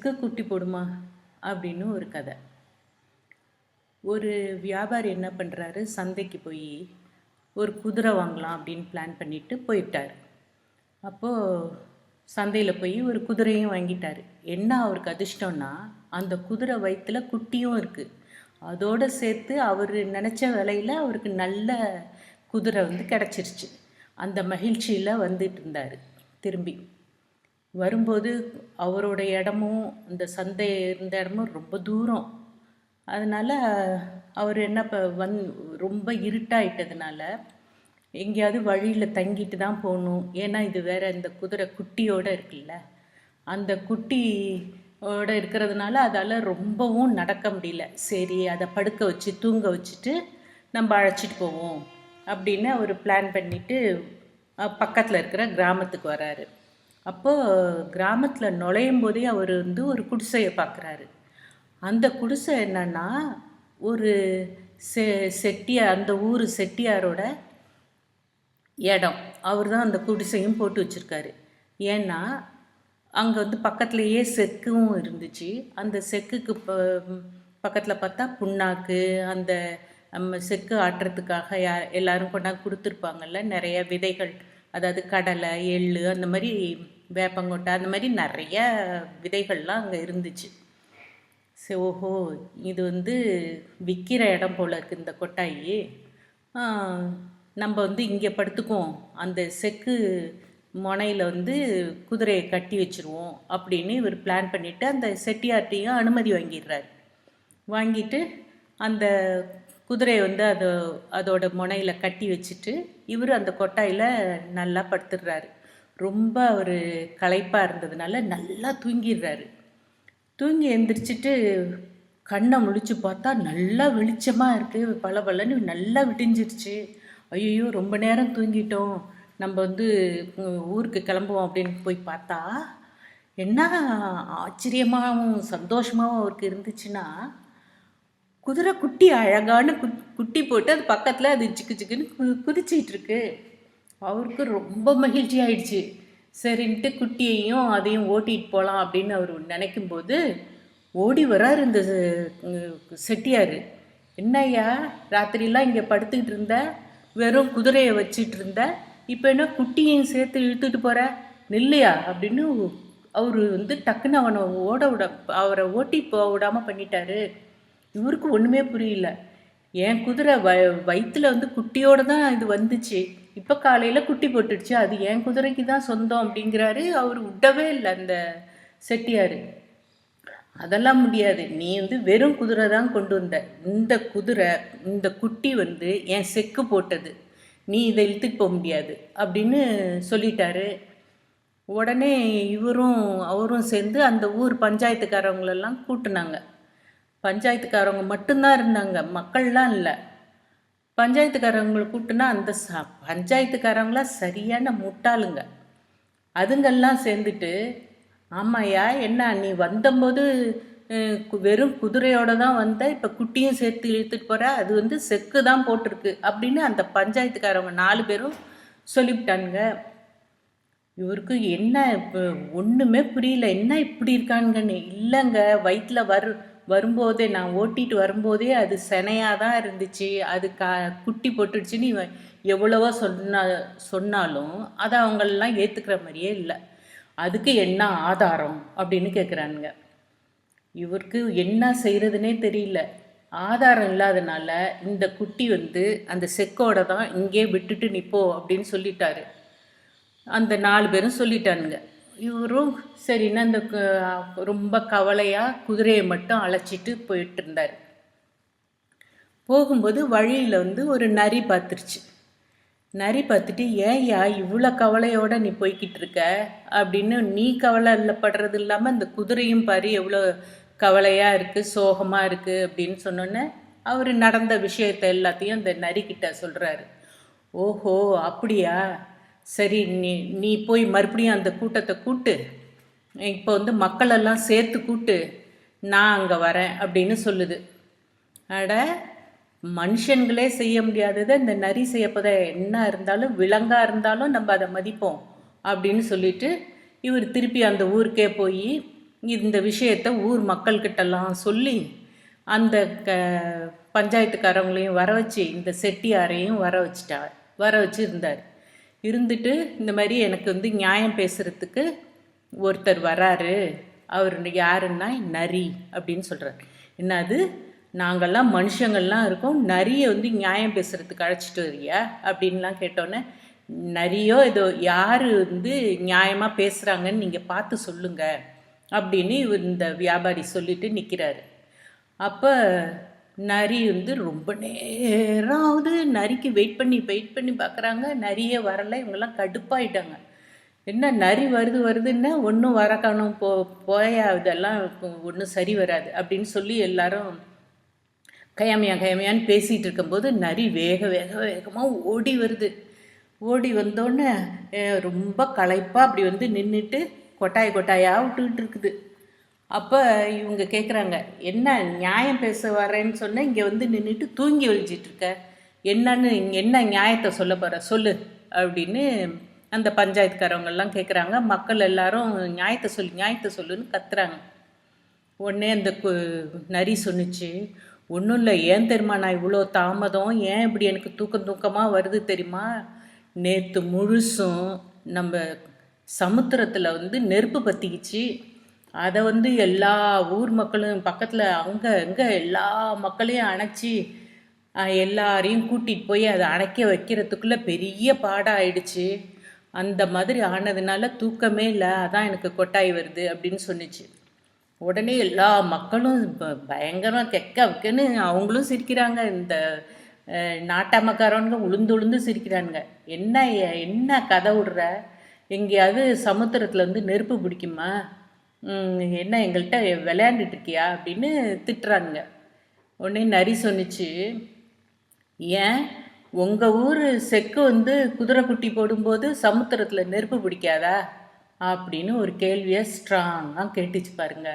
செக்கு குட்டி போடுமா அப்படின்னு ஒரு கதை. ஒரு வியாபாரி என்ன பண்ணுறாரு, சந்தைக்கு போய் ஒரு குதிரை வாங்கலாம் அப்படின்னு பிளான் பண்ணிட்டு போயிட்டார். அப்போது சந்தையில் போய் ஒரு குதிரையும் வாங்கிட்டார். என்ன அவருக்கு அதிர்ஷ்டம்னா, அந்த குதிரை வயிற்றுல குட்டியும் இருக்குது. அதோடு சேர்த்து அவர் நினச்ச விலையில் அவருக்கு நல்ல குதிரை கிடச்சிருச்சு. அந்த மகிழ்ச்சியில் வந்துட்டு இருந்தார். திரும்பி வரும்போது அவரோட இடமும் இந்த சந்தை இருந்த இடமும் ரொம்ப தூரம். அதனால் அவர் என்ன ரொம்ப இருட்டாயிட்டதுனால எங்கேயாவது வழியில் தங்கிட்டு தான் போகணும். ஏன்னா இது வேற, இந்த குதிரை குட்டியோடு இருக்குல்ல, அந்த குட்டியோட இருக்கிறதுனால அதால் ரொம்பவும் நடக்க முடியல. சரி, அதை படுக்க வச்சு தூங்க வச்சுட்டு நம்ம அழைச்சிட்டு போவோம் அப்படின்னு அவர் பிளான் பண்ணிவிட்டு பக்கத்தில் இருக்கிற கிராமத்துக்கு வராரு. அப்போது கிராமத்தில் நுழையும் போதே அவர் ஒரு குடிசையை பார்க்குறாரு. அந்த குடிசை என்னன்னா, ஒரு செட்டியார், அந்த ஊர் செட்டியாரோட இடம். அவர் தான் அந்த குடிசையும் போட்டு வச்சுருக்காரு. ஏன்னா அங்கே பக்கத்துலேயே செக்கும் இருந்துச்சு. அந்த செக்குக்கு பக்கத்தில் பார்த்தா புண்ணாக்கு, அந்த செக்கு ஆட்டுறதுக்காக எல்லாரும் கொண்டாந்து கொடுத்துருப்பாங்கல்ல நிறைய விதைகள், அதாவது கடலை, எள்ளு, அந்த மாதிரி வேப்பங்கொட்டை, அந்த மாதிரி நிறைய விதைகள்லாம் அங்கே இருந்துச்சு. சரி, ஓஹோ, இது விற்கிற இடம் போல் இருக்குது இந்த கொட்டாயி, நம்ம இங்கே படுத்துக்குவோம், அந்த செக்கு முனையில் குதிரையை கட்டி வச்சுருவோம் அப்படின்னு இவர் பிளான் பண்ணிவிட்டு அந்த செட்டியார்ட்டையும் அனுமதி வாங்கிடுறாரு. வாங்கிட்டு அந்த குதிரையை அதோட முனையில் கட்டி வச்சுட்டு இவர் அந்த கொட்டாயில் நல்லா படுத்துடுறாரு. ரொம்ப ஒரு களைப்பாக இருந்ததுனால நல்லா தூங்கிடுறாரு. தூங்கி எழுந்திரிச்சிட்டு கண்ணை முழிச்சு பார்த்தா நல்லா வெளிச்சமாக இருக்குது, பளபளன்னு நல்லா விடிஞ்சிருச்சு. ஐயோ, ரொம்ப நேரம் தூங்கிட்டோம், நம்ம ஊருக்கு கிளம்புவோம் அப்படின்னு போய் பார்த்தா என்ன ஆச்சரியமாகவும் சந்தோஷமாகவும் அவருக்கு இருந்துச்சுன்னா, குதிரை குட்டி அழகான குட்டி போட்டு அது பக்கத்தில் அது சிக்கு சிக்குன்னு குதிச்சிட்டு இருக்கு. அவருக்கு ரொம்ப மகிழ்ச்சி ஆயிடுச்சு. சரின்ட்டு குட்டியையும் அதையும் ஓட்டிகிட்டு போகலாம் அப்படின்னு அவர் நினைக்கும்போது ஓடி வராரு இந்த செட்டியார். என்னய்யா, ராத்திரிலாம் இங்கே படுத்துக்கிட்டு இருந்த, வெறும் குதிரையை வச்சிட்டு இருந்த, இப்போ என்ன குட்டியையும் சேர்த்து இழுத்துட்டு போகிற, நில்லையா அப்படின்னு அவர் டக்குன்னு அவரை ஓட்டி போக விடாமல் பண்ணிட்டாரு. இவருக்கு ஒன்றுமே புரியல. என் குதிரை வயிற்றுல குட்டியோடு தான் இது வந்துச்சு, இப்போ காலையில் குட்டி போட்டுடுச்சு, அது என் குதிரைக்கு தான் சொந்தம் அப்படிங்கிறாரு. அவர் விடவே இல்லை அந்த செட்டியார். அதெல்லாம் முடியாது, நீ வெறும் குதிரை தான் கொண்டு வந்த, இந்த குதிரை, இந்த குட்டி என் செக்கு போட்டது, நீ இதை இழுத்துட்டு போக முடியாது அப்படின்னு சொல்லிட்டாரு. உடனே அவரும் சேர்ந்து அந்த ஊர் பஞ்சாயத்துக்காரவங்களெல்லாம் கூட்டினாங்க. பஞ்சாயத்துக்காரவங்க மட்டும்தான் இருந்தாங்க, மக்கள்லாம் இல்லை. பஞ்சாயத்துக்காரவங்களை கூப்பிட்டுனா அந்த பஞ்சாயத்துக்காரவங்களாம் சரியான முட்டாளுங்க. அதுங்கெல்லாம் சேர்ந்துட்டு, ஆமாய்யா, என்ன நீ வந்தபோது வெறும் குதிரையோடு தான் வந்த, இப்போ குட்டியும் சேர்த்து இழுத்துட்டு போகிற, அது செக்கு தான் போட்டிருக்கு அப்படின்னு அந்த பஞ்சாயத்துக்காரவங்க 4 பேரும் சொல்லிவிட்டானுங்க. இவருக்கு என்ன இப்போ ஒன்றுமே புரியல, என்ன இப்படி இருக்கானுங்கன்னு. இல்லைங்க, வயிற்றில் வரும்போதே, நான் ஓட்டிகிட்டு வரும்போதே அது செனையாக தான் இருந்துச்சு, அது குட்டி போட்டுடுச்சுன்னு இவன் எவ்வளவோ சொன்னாலும் அதை அவங்களெல்லாம் ஏற்றுக்கிற மாதிரியே இல்லை. அதுக்கு என்ன ஆதாரம் அப்படின்னு கேட்குறானுங்க. இவருக்கு என்ன செய்கிறதுனே தெரியல. ஆதாரம் இல்லாதனால இந்த குட்டி அந்த செக்கோட தான் இங்கே விட்டுட்டு நிப்போ அப்படின்னு சொல்லிட்டாரு. அந்த 4 பேரும் சொல்லிட்டானுங்க. இவரும் சரின்னா அந்த ரொம்ப கவலையாக குதிரையை மட்டும் அழைச்சிட்டு போயிட்டு இருந்தார். போகும்போது வழியில் ஒரு நரி பார்த்துருச்சு. நரி பார்த்துட்டு, ஏன்யா இவ்வளோ கவலையோடு நீ போய்கிட்டு இருக்க அப்படின்னு, நீ கவலை இல்லைப்படுறது இல்லாமல் இந்த குதிரையும் பாரு எவ்வளோ கவலையாக இருக்குது, சோகமாக இருக்குது அப்படின்னு சொன்னோன்னே அவர் நடந்த விஷயத்தை எல்லாத்தையும் அந்த நரிக்கிட்ட சொல்கிறாரு. ஓஹோ, அப்படியா, சரி, நீ போய் மறுபடியும் அந்த கூட்டத்தை கூட்டு, இப்போ மக்களெல்லாம் சேர்த்து கூட்டு, நான் அங்கே வரேன் அப்படின்னு சொல்லுது. அட, மனுஷங்களே செய்ய முடியாததை இந்த நரி செய்யப்போத, என்ன இருந்தாலும் விலங்காக இருந்தாலும் நம்ம அதை மதிப்போம் அப்படின்னு சொல்லிட்டு இவர் திருப்பி அந்த ஊருக்கே போய் இந்த விஷயத்த ஊர் மக்கள்கிட்டலாம் சொல்லி அந்த பஞ்சாயத்துக்காரவங்களையும் வர வச்சு இந்த செட்டியாரையும் வர வச்சு இருந்தார். இருந்துட்டு இந்த மாதிரி எனக்கு வந்து நியாயம் பேசுகிறதுக்கு ஒருத்தர் வராரு, அவர் யாருன்னா நரி அப்படின்னு சொல்கிறார். என்னது, நாங்கள்லாம் மனுஷங்கள்லாம் இருக்கோம், நரியை வந்து நியாயம் பேசுகிறதுக்கு அழைச்சிட்டு வரியா அப்படின்லாம் கேட்டோன்னே, நரியோ ஏதோ யார் வந்து நியாயமாக பேசுகிறாங்கன்னு நீங்கள் பார்த்து சொல்லுங்க அப்படின்னு இவர் இந்த வியாபாரி சொல்லிட்டு நிற்கிறாரு. அப்போ நரி வந்து ரொம்ப நேரம் ஆகுது, நரிக்கு வெயிட் பண்ணி பார்க்குறாங்க, நரியே வரலை. இவங்கெல்லாம் கடுப்பாயிட்டாங்க. என்ன நரி வருதுன்னா ஒன்றும் வர காணும், போயா இதெல்லாம் ஒன்றும் சரி வராது அப்படின்னு சொல்லி எல்லாரும் கயமையான்னு பேசிகிட்டு இருக்கும்போது நரி வேகமாக ஓடி வருது. ஓடி வந்தோடனே ரொம்ப களைப்பாக அப்படி வந்து நின்றுட்டு கொட்டாயாக விட்டுக்கிட்டு இருக்குது. அப்போ இவங்க கேட்குறாங்க, என்ன நியாயம் பேச வரேன்னு சொன்னால் இங்கே வந்து நின்றுட்டு தூங்கி ஒழிச்சிட்ருக்க, என்ன நியாயத்தை சொல்ல போகிற சொல்லு அப்படின்னு அந்த பஞ்சாயத்துக்காரவங்கெல்லாம் கேட்குறாங்க. மக்கள் எல்லாரும் நியாயத்தை சொல்லுன்னு கத்துறாங்க. உடனே அந்த நரி சொன்னிச்சு, ஒன்றும் இல்லை, ஏன் தெரியுமா நான் இவ்வளோ தாமதம், ஏன் இப்படி எனக்கு தூக்கமாக வருது தெரியுமா, நேற்று முழுசும் நம்ம சமுத்திரத்தில் வந்து நெருப்பு பற்றிக்கிச்சு. அதை வந்து எல்லா ஊர் மக்களும் பக்கத்தில் அங்கே எல்லா மக்களையும் அணைச்சி எல்லாரையும் கூட்டிகிட்டு போய் அதை அணைக்க வைக்கிறதுக்குள்ளே பெரிய பாடாயிடுச்சு. அந்த மாதிரி ஆனதுனால தூக்கமே இல்லை, அதான் எனக்கு கொட்டாய் வருது அப்படின்னு சொன்னிச்சு. உடனே எல்லா மக்களும் பயங்கரமாக வைக்கன்னு அவங்களும் சிரிக்கிறாங்க. இந்த நாட்டாமக்காரவங்க உளுந்து சிரிக்கிறானுங்க. என்ன கதை விடுற, எங்கேயாவது சமுத்திரத்தில் வந்து நெருப்பு பிடிக்குமா, என்ன எங்கள்கிட்ட விளையாண்டுட்டு இருக்கியா அப்படின்னு திட்டுறானுங்க. உடனே நரி சொன்னிச்சு, ஏன் உங்கள் ஊர் செக்கு வந்து குதிரை குட்டி போடும்போது சமுத்திரத்தில் நெருப்பு பிடிக்காதா அப்படின்னு ஒரு கேள்வியை ஸ்ட்ராங்காக கேட்டுச்சு பாருங்க.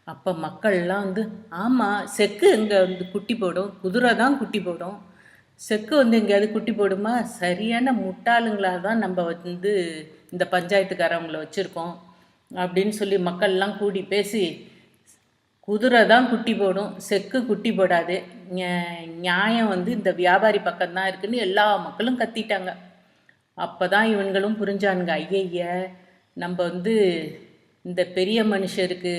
அப்போ மக்கள்லாம் வந்து, ஆமாம், செக்கு எங்கே வந்து குட்டி போடும், குதிரை தான் குட்டி போடும், செக்கு வந்து எங்கேயாவது குட்டி போடுமா, சரியான முட்டாளுங்களாக தான் நம்ம வந்து இந்த பஞ்சாயத்துக்காரவங்களை வச்சுருக்கோம் அப்படின்னு சொல்லி மக்கள்லாம் கூடி பேசி, குதிரை தான் குட்டி போடும், செக்கு குட்டி போடாது, நியாயம் வந்து இந்த வியாபாரி பக்கம்தான் இருக்குன்னு எல்லா மக்களும் கத்திட்டாங்க. அப்போ தான் இவங்களும் புரிஞ்சானுங்க, ஐயய்ய நம்ம வந்து இந்த பெரிய மனுஷருக்கு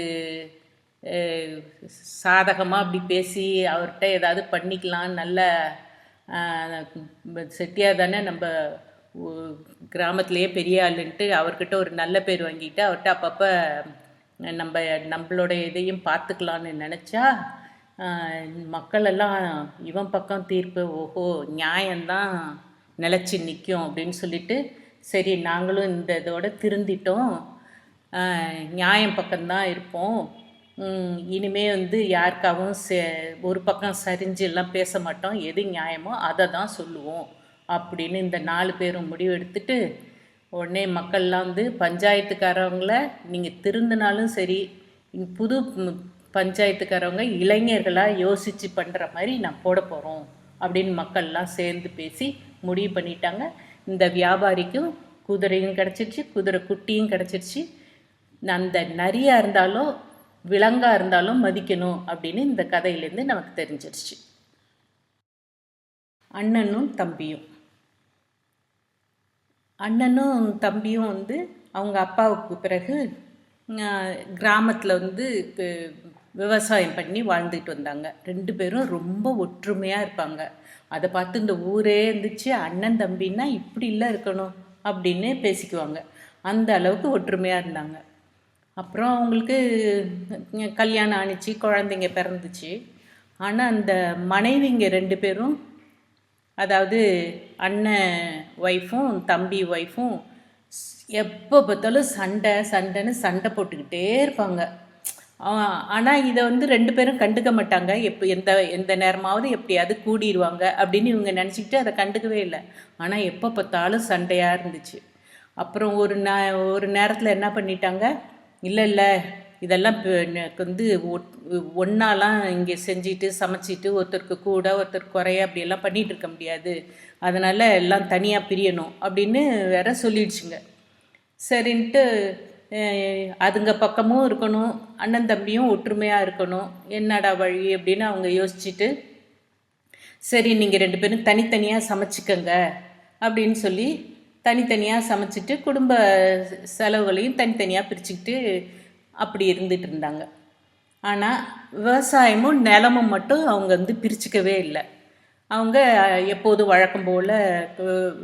சாதகமாக அப்படி பேசி அவர்கிட்ட ஏதாவது பண்ணிக்கலாம், நல்ல செட்டியார் தானே, நம்ம கிராமத்துலேயே பெரிய ஆளுன்ட்டு அவர்கிட்ட ஒரு நல்ல பேர் வாங்கிட்டு அவர்கிட்ட அப்பப்போ நம்மளோட இதையும் பார்த்துக்கலான்னு நினச்சா மக்களெல்லாம் இவன் பக்கம் தீர்ப்பு, ஓஹோ நியாயம்தான் நிலச்சி நிற்கும் அப்படின்னு சொல்லிட்டு, சரி நாங்களும் இந்த இதோட திருந்திட்டோம், நியாயம் பக்கம்தான் இருப்போம், இனிமே வந்து யாருக்காகவும் ஒரு பக்கம் சரிஞ்சு எல்லாம் பேச மாட்டோம், எது நியாயமோ அதை தான் சொல்லுவோம் அப்படின்னு இந்த 4 பேரும் முடிவெடுத்துட்டு, உடனே மக்கள்லாம் வந்து பஞ்சாயத்துக்காரவங்கள நீங்கள் திருந்தினாலும் சரி, புது பஞ்சாயத்துக்காரவங்க இளைஞர்களாக யோசித்து பண்ணுற மாதிரி நான் போட போகிறோம் அப்படின்னு மக்கள்லாம் சேர்ந்து பேசி முடிவு பண்ணிட்டாங்க. இந்த வியாபாரிக்கும் குதிரையும் கிடச்சிருச்சு, குதிரை குட்டியும் கிடச்சிருச்சு. அந்த நரியாக இருந்தாலும் விலங்காக இருந்தாலும் மதிக்கணும் அப்படின்னு இந்த கதையிலேருந்து நமக்கு தெரிஞ்சிருச்சு. அண்ணனும் தம்பியும் வந்து அவங்க அப்பாவுக்கு பிறகு கிராமத்தில் வந்து விவசாயம் பண்ணி வாழ்ந்துட்டு வந்தாங்க. 2 பேரும் ரொம்ப ஒற்றுமையாக இருப்பாங்க. அதை பார்த்து இந்த ஊரே இருந்துச்சு, அண்ணன் தம்பின்னா இப்படி இல்லை இருக்கணும் அப்படின்னு பேசிக்குவாங்க. அந்த அளவுக்கு ஒற்றுமையாக இருந்தாங்க. அப்புறம் அவங்களுக்கு கல்யாணம் ஆணிச்சு, குழந்தைங்க பிறந்துச்சு. ஆனால் அந்த மனைவிங்க 2 பேரும், அதாவது அண்ணன் ஒய்ஃபும் தம்பி ஒய்ஃபும் எப்போ பார்த்தாலும் சண்டைன்னு சண்டை போட்டுக்கிட்டே இருப்பாங்க. ஆனால் இதை வந்து 2 பேரும் கண்டுக்க மாட்டாங்க. எந்த நேரமாவது எப்படியாவது கூடிடுவாங்க அப்படின்னு இவங்க நினச்சிக்கிட்டு அதை கண்டுக்கவே இல்லை. ஆனால் எப்போ பார்த்தாலும் சண்டையாக இருந்துச்சு. அப்புறம் ஒரு நேரத்தில் என்ன பண்ணிட்டாங்க, இல்லை இதெல்லாம் வந்து ஒன்றாலாம் இங்கே செஞ்சுட்டு சமைச்சிட்டு ஒருத்தருக்கு கூட ஒருத்தருக்கு குறைய அப்படியெல்லாம் பண்ணிகிட்டு இருக்க முடியாது, அதனால் எல்லாம் தனியாக பிரியணும் அப்படின்னு வேற சொல்லிடுச்சுங்க. சரின்ட்டு அதுங்க பக்கமும் இருக்கணும், அண்ணன் தம்பியும் ஒற்றுமையாக இருக்கணும், என்னடா வழி அப்படின்னு அவங்க யோசிச்சுட்டு, சரி நீங்கள் 2 பேரும் தனித்தனியாக சமைச்சிக்கங்க அப்படின்னு சொல்லி தனித்தனியாக சமைச்சிட்டு குடும்ப செலவுகளையும் தனித்தனியாக பிரிச்சுக்கிட்டு அப்படி இருந்துட்டு இருந்தாங்க. ஆனால் விவசாயமும் நிலமும் மட்டும் அவங்க வந்து பிரிச்சுக்கவே இல்லை. அவங்க எப்போதும் வழக்கம் போல்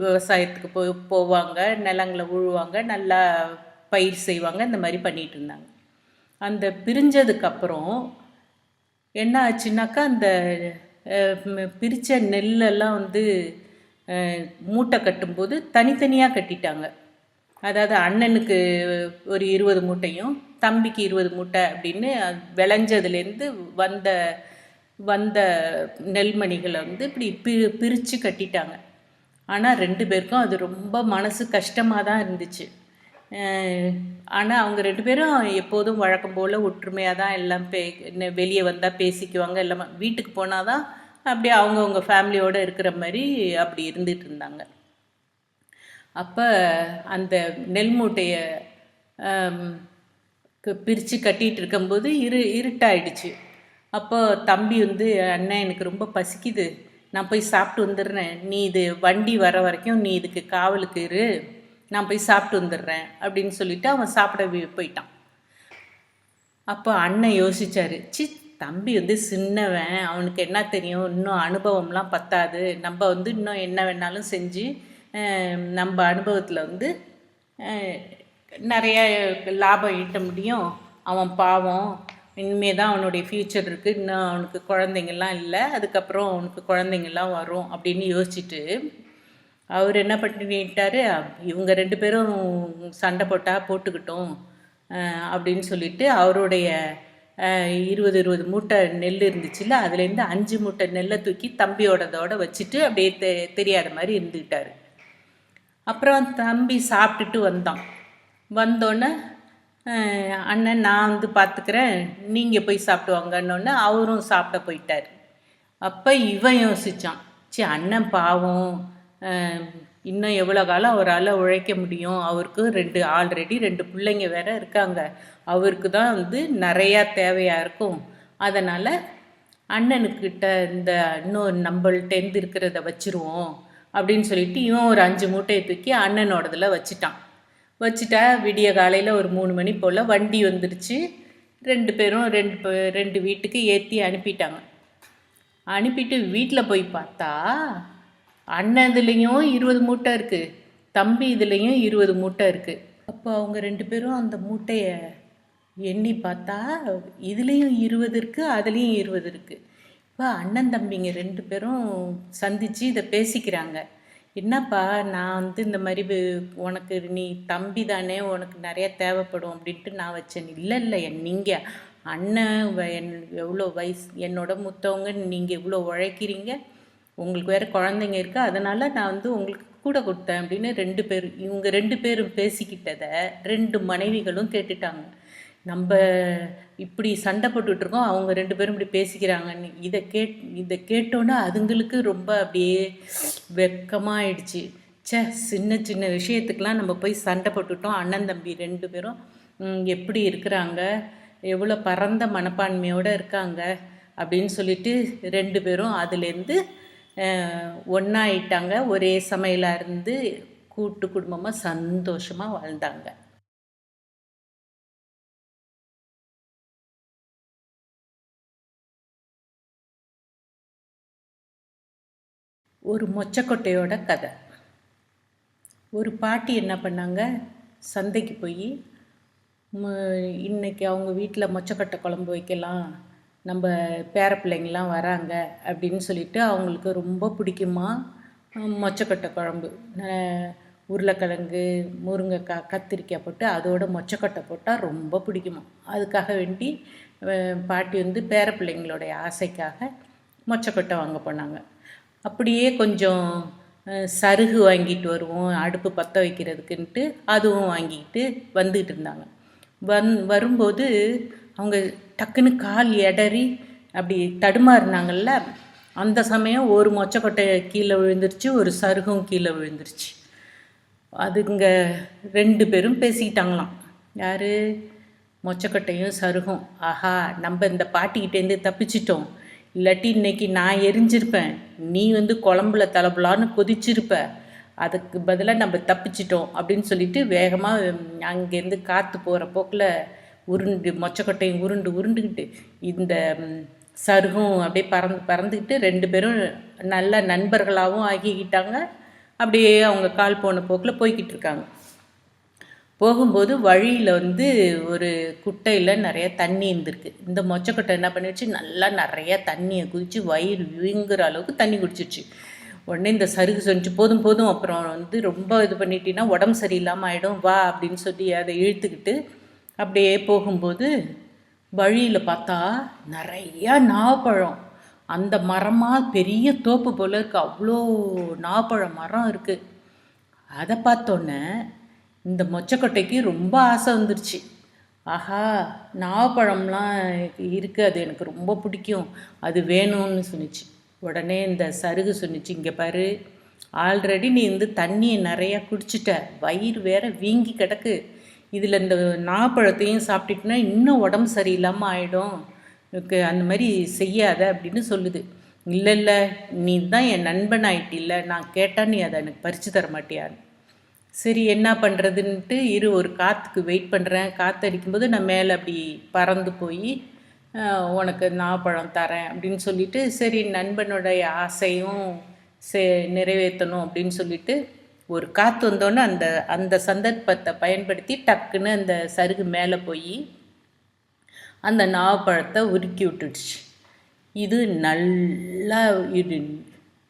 விவசாயத்துக்கு போவாங்க, நிலங்களை உழுவாங்க, நல்லா பயிர் செய்வாங்க, இந்த மாதிரி பண்ணிகிட்டு இருந்தாங்க. அந்த பிரிஞ்சதுக்கப்புறம் என்ன ஆச்சுன்னாக்கா, அந்த பிரித்த நெல்லெல்லாம் வந்து மூட்டை கட்டும்போது தனித்தனியாக கட்டிட்டாங்க. அதாவது அண்ணனுக்கு ஒரு 20 மூட்டையும் தம்பிக்கு 20 மூட்டை அப்படின்னு விளைஞ்சதுலேருந்து வந்த வந்த நெல்மணிகளை வந்து இப்படி பிரித்து கட்டிட்டாங்க. ஆனால் 2 பேருக்கும் அது ரொம்ப மனசு கஷ்டமாக தான் இருந்துச்சு. ஆனால் அவங்க 2 பேரும் எப்போதும் வழக்கம் போல் ஒற்றுமையாக தான் எல்லாம் வெளியே வந்தால் பேசிக்குவாங்க, எல்லாம் வீட்டுக்கு போனால் தான் அப்படியே அவங்கவுங்க ஃபேமிலியோடு இருக்கிற மாதிரி அப்படி இருந்துகிட்டு இருந்தாங்க. அப்போ அந்த நெல் மூட்டையை பிரித்து கட்டிகிட்டு இருக்கும்போது இருட்டாயிடுச்சு. அப்போ தம்பி வந்து, அண்ணன் எனக்கு ரொம்ப பசிக்குது, நான் போய் சாப்பிட்டு வந்துடுறேன், நீ இது வண்டி வர வரைக்கும் நீ இதுக்கு காவலுக்கு இரு, நான் போய் சாப்பிட்டு வந்துடுறேன் அப்படின்னு சொல்லிட்டு அவன் சாப்பிட போயிட்டான். அப்போ அண்ணன் யோசிச்சாரு, தம்பி வந்து சின்னவன், அவனுக்கு என்ன தெரியும், இன்னும் அனுபவம்லாம் பத்தாது, நம்ம வந்து இன்னும் என்ன வேணாலும் செஞ்சு நம்ம அனுபவத்தில் வந்து நிறைய லாபம் ஈட்ட முடியும், அவன் பாவம், இனிமே தான் அவனுடைய ஃப்யூச்சர் இருக்குது, இன்னும் அவனுக்கு குழந்தைங்கள்லாம் இல்லை, அதுக்கப்புறம் அவனுக்கு குழந்தைங்கள்லாம் வரும் அப்படின்னு யோசிச்சுட்டு அவர் என்ன பண்ணிட்டாரு, இவங்க 2 பேரும் சண்டை போட்டால் போட்டுக்கிட்டோம் அப்படின்னு சொல்லிட்டு அவருடைய 20 மூட்டை நெல் இருந்துச்சுல்ல, அதுலேருந்து 5 மூட்டை நெல்லை தூக்கி தம்பியோடதோட வச்சுட்டு அப்படியே தெரியாத மாதிரி இருந்துக்கிட்டாரு. அப்புறம் தம்பி சாப்பிட்டுட்டு வந்தோடனே அண்ணன் நான் வந்து பார்த்துக்கிறேன், நீங்கள் போய் சாப்பிட்டு வாங்கன்னொன்னே அவரும் சாப்பிட போயிட்டார். அப்போ இவன் யோசித்தான், அண்ணன் பாவம், இன்னும் எவ்வளோ காலம் அவரால் உழைக்க முடியும், அவருக்கு ஆல்ரெடி 2 பிள்ளைங்க வேற இருக்காங்க, அவருக்கு தான் வந்து நிறையா தேவையாக இருக்கும், அதனால் அண்ணனுக்கிட்ட இந்த இன்னும் நம்மள்டேருந்து இருக்கிறத வச்சுருவோம் அப்படின்னு சொல்லிட்டு இவன் ஒரு 5 மூட்டையை தூக்கி அண்ணனோடதில் வச்சுட்டா விடிய காலையில் ஒரு 3 மணி போல் வண்டி வந்துடுச்சு. 2 பேரும் ரெண்டு வீட்டுக்கு ஏற்றி அனுப்பிட்டாங்க. அனுப்பிட்டு வீட்டில் போய் பார்த்தா அண்ணன் இதுலேயும் 20 மூட்டை இருக்குது, தம்பி இதுலேயும் 20 மூட்டை இருக்குது. அப்போ அவங்க 2 பேரும் அந்த மூட்டையை எண்ணி பார்த்தா இதுலேயும் 20 இருக்குது, அதுலேயும் 20 இருக்குது. இப்போ அண்ணன் தம்பிங்க 2 பேரும் சந்தித்து இதை பேசிக்கிறாங்க. என்னப்பா, நான் வந்து இந்த மாதிரி உனக்கு நீ தம்பி தானே, உனக்கு நிறையா தேவைப்படும் அப்படின்ட்டு நான் வச்சேன். இல்லை நீங்கள் அண்ணன் எவ்வளோ வயசு என்னோட மூத்தவங்க, நீங்கள் இவ்வளோ உழைக்கிறீங்க, உங்களுக்கு வேறு குழந்தைங்க இருக்குது, அதனால் நான் வந்து உங்களுக்கு கூட கொடுத்தேன் அப்படின்னு இவங்க 2 பேரும் பேசிக்கிட்டதை 2 மனைவிகளும் கேட்டுட்டாங்க. நம்ம இப்படி சண்டை போட்டுட்ருக்கோம், அவங்க 2 பேரும் இப்படி பேசிக்கிறாங்கன்னு இதை கேட்டோன்னே அதுங்களுக்கு ரொம்ப அப்படியே வெக்கமாகிடுச்சு. சின்ன சின்ன விஷயத்துக்கெலாம் நம்ம போய் சண்டை போட்டுட்டோம், அண்ணன் தம்பி 2 பேரும் எப்படி இருக்கிறாங்க, எவ்வளோ பரந்த மனப்பான்மையோடு இருக்காங்க அப்படின்னு சொல்லிட்டு 2 பேரும் அதுலேருந்து ஒன்றாயிட்டாங்க. ஒரே சமையலாக இருந்து கூட்டு குடும்பமாக சந்தோஷமாக வாழ்ந்தாங்க. ஒரு மொச்சக்கொட்டையோட கதை. ஒரு பாட்டி என்ன பண்ணாங்க, சந்தைக்கு போய் இன்றைக்கி அவங்க வீட்டில் மொச்சக்கொட்டை குழம்பு வைக்கலாம், நம்ம பேர பிள்ளைங்கள்லாம் வராங்க அப்படின்னு சொல்லிட்டு அவங்களுக்கு ரொம்ப பிடிக்குமா மொச்சக்கொட்டை குழம்பு. உருளைக்கிழங்கு, முருங்கைக்காய், கத்திரிக்காய் போட்டு அதோட மொச்சக்கொட்டை போட்டால் ரொம்ப பிடிக்குமா. அதுக்காக வேண்டி பாட்டி வந்து பேர பிள்ளைங்களுடைய ஆசைக்காக மொச்சக்கொட்டை வாங்க போனாங்க. அப்படியே கொஞ்சம் சருகு வாங்கிட்டு வருவோம் அடுப்பு பற்ற வைக்கிறதுக்குன்ட்டு அதுவும் வாங்கிட்டு வந்துக்கிட்டு இருந்தாங்க. வரும்போது அவங்க டக்குன்னு கால் இடறி அப்படி தடுமாறினாங்கல்ல, அந்த சமயம் ஒரு மொச்சக்கொட்டை கீழே விழுந்துருச்சு, ஒரு சருகும் கீழே விழுந்துருச்சு. அதுங்க 2 பேரும் பேசிக்கிட்டாங்களாம். யார்? மொச்சக்கொட்டையும் சருகும். ஆஹா, நம்ம இந்த பாட்டிக்கிட்டேருந்து தப்பிச்சிட்டோம். இல்லாட்டி இன்னைக்கு நான் எரிஞ்சிருப்பேன், நீ குழம்புல தலபுலான்னு கொதிச்சிருப்ப. அதுக்கு பதிலாக நம்ம தப்பிச்சிட்டோம் அப்படின்னு சொல்லிட்டு வேகமாக அங்கேருந்து காற்று போகிற போக்கில் மொச்சக்கொட்டையும் உருண்டுக்கிட்டு இந்த சருகும் அப்படியே பறந்துக்கிட்டு 2 பேரும் நல்ல நண்பர்களாகவும் ஆகிக்கிட்டாங்க. அப்படியே அவங்க கால் போன போக்கில் போய்கிட்டு இருக்காங்க. போகும்போது வழியில் ஒரு குட்டையில் நிறைய தண்ணி இருந்திருக்கு. இந்த மொச்சக்கொட்டை என்ன பண்ணிடுச்சு, நல்லா நிறைய தண்ணியை குதித்து வயிறு வீங்குற அளவுக்கு தண்ணி குடிச்சிருச்சு. உடனே இந்த சருகு சொன்னிச்சு, போதும் போதும், அப்புறம் ரொம்ப இது பண்ணிட்டீங்கன்னா உடம்பு சரியில்லாமல் ஆகிடும், வா அப்படின்னு சொல்லி அதை இழுத்துக்கிட்டு அப்படியே போகும்போது வழியில் பார்த்தா நிறையா நாவப்பழம். அந்த மரமாக பெரிய தோப்பு போல் இருக்குது, அவ்வளோ நாவப்பழ மரம் இருக்குது. அதை பார்த்தோன்னே இந்த மொச்சக்கொட்டைக்கு ரொம்ப ஆசை வந்துருச்சு. ஆஹா, நாவப்பழம்லாம் இருக்குது, அது எனக்கு ரொம்ப பிடிக்கும், அது வேணும்னு சொன்னிச்சு. உடனே இந்த சருகு சொன்னிச்சு, இங்கே பாரு, ஆல்ரெடி நீ தண்ணியை நிறையா குடிச்சிட்ட, வயிறு வேற வீங்கி கிடக்கு, இதில் இந்த நாவப்பழத்தையும் சாப்பிட்டுட்டுனா இன்னும் உடம்பு சரியில்லாமல் ஆகிடும், அந்த மாதிரி செய்யாத அப்படின்னு சொல்லுது. இல்லை இல்லை, நீ தான் என் நண்பன் ஆகிட்டில்ல, நான் கேட்டால் நீ அதை எனக்கு பறித்து தர மாட்டியான்னு. சரி, என்ன பண்ணுறதுன்ட்டு ஒரு காற்றுக்கு வெயிட் பண்ணுறேன். காற்று அடிக்கும்போது நான் மேலே அப்படி பறந்து போய் உனக்கு நாவப்பழம் தரேன் அப்படின்னு சொல்லிட்டு, சரி நண்பனுடைய ஆசையும் நிறைவேற்றணும் அப்படின்னு சொல்லிட்டு ஒரு காற்று வந்தோன்னே அந்த அந்த சந்தர்ப்பத்தை பயன்படுத்தி டக்குன்னு அந்த சருகு மேலே போய் அந்த நாவப்பழத்தை உருக்கி விட்டுடுச்சு. இது நல்லா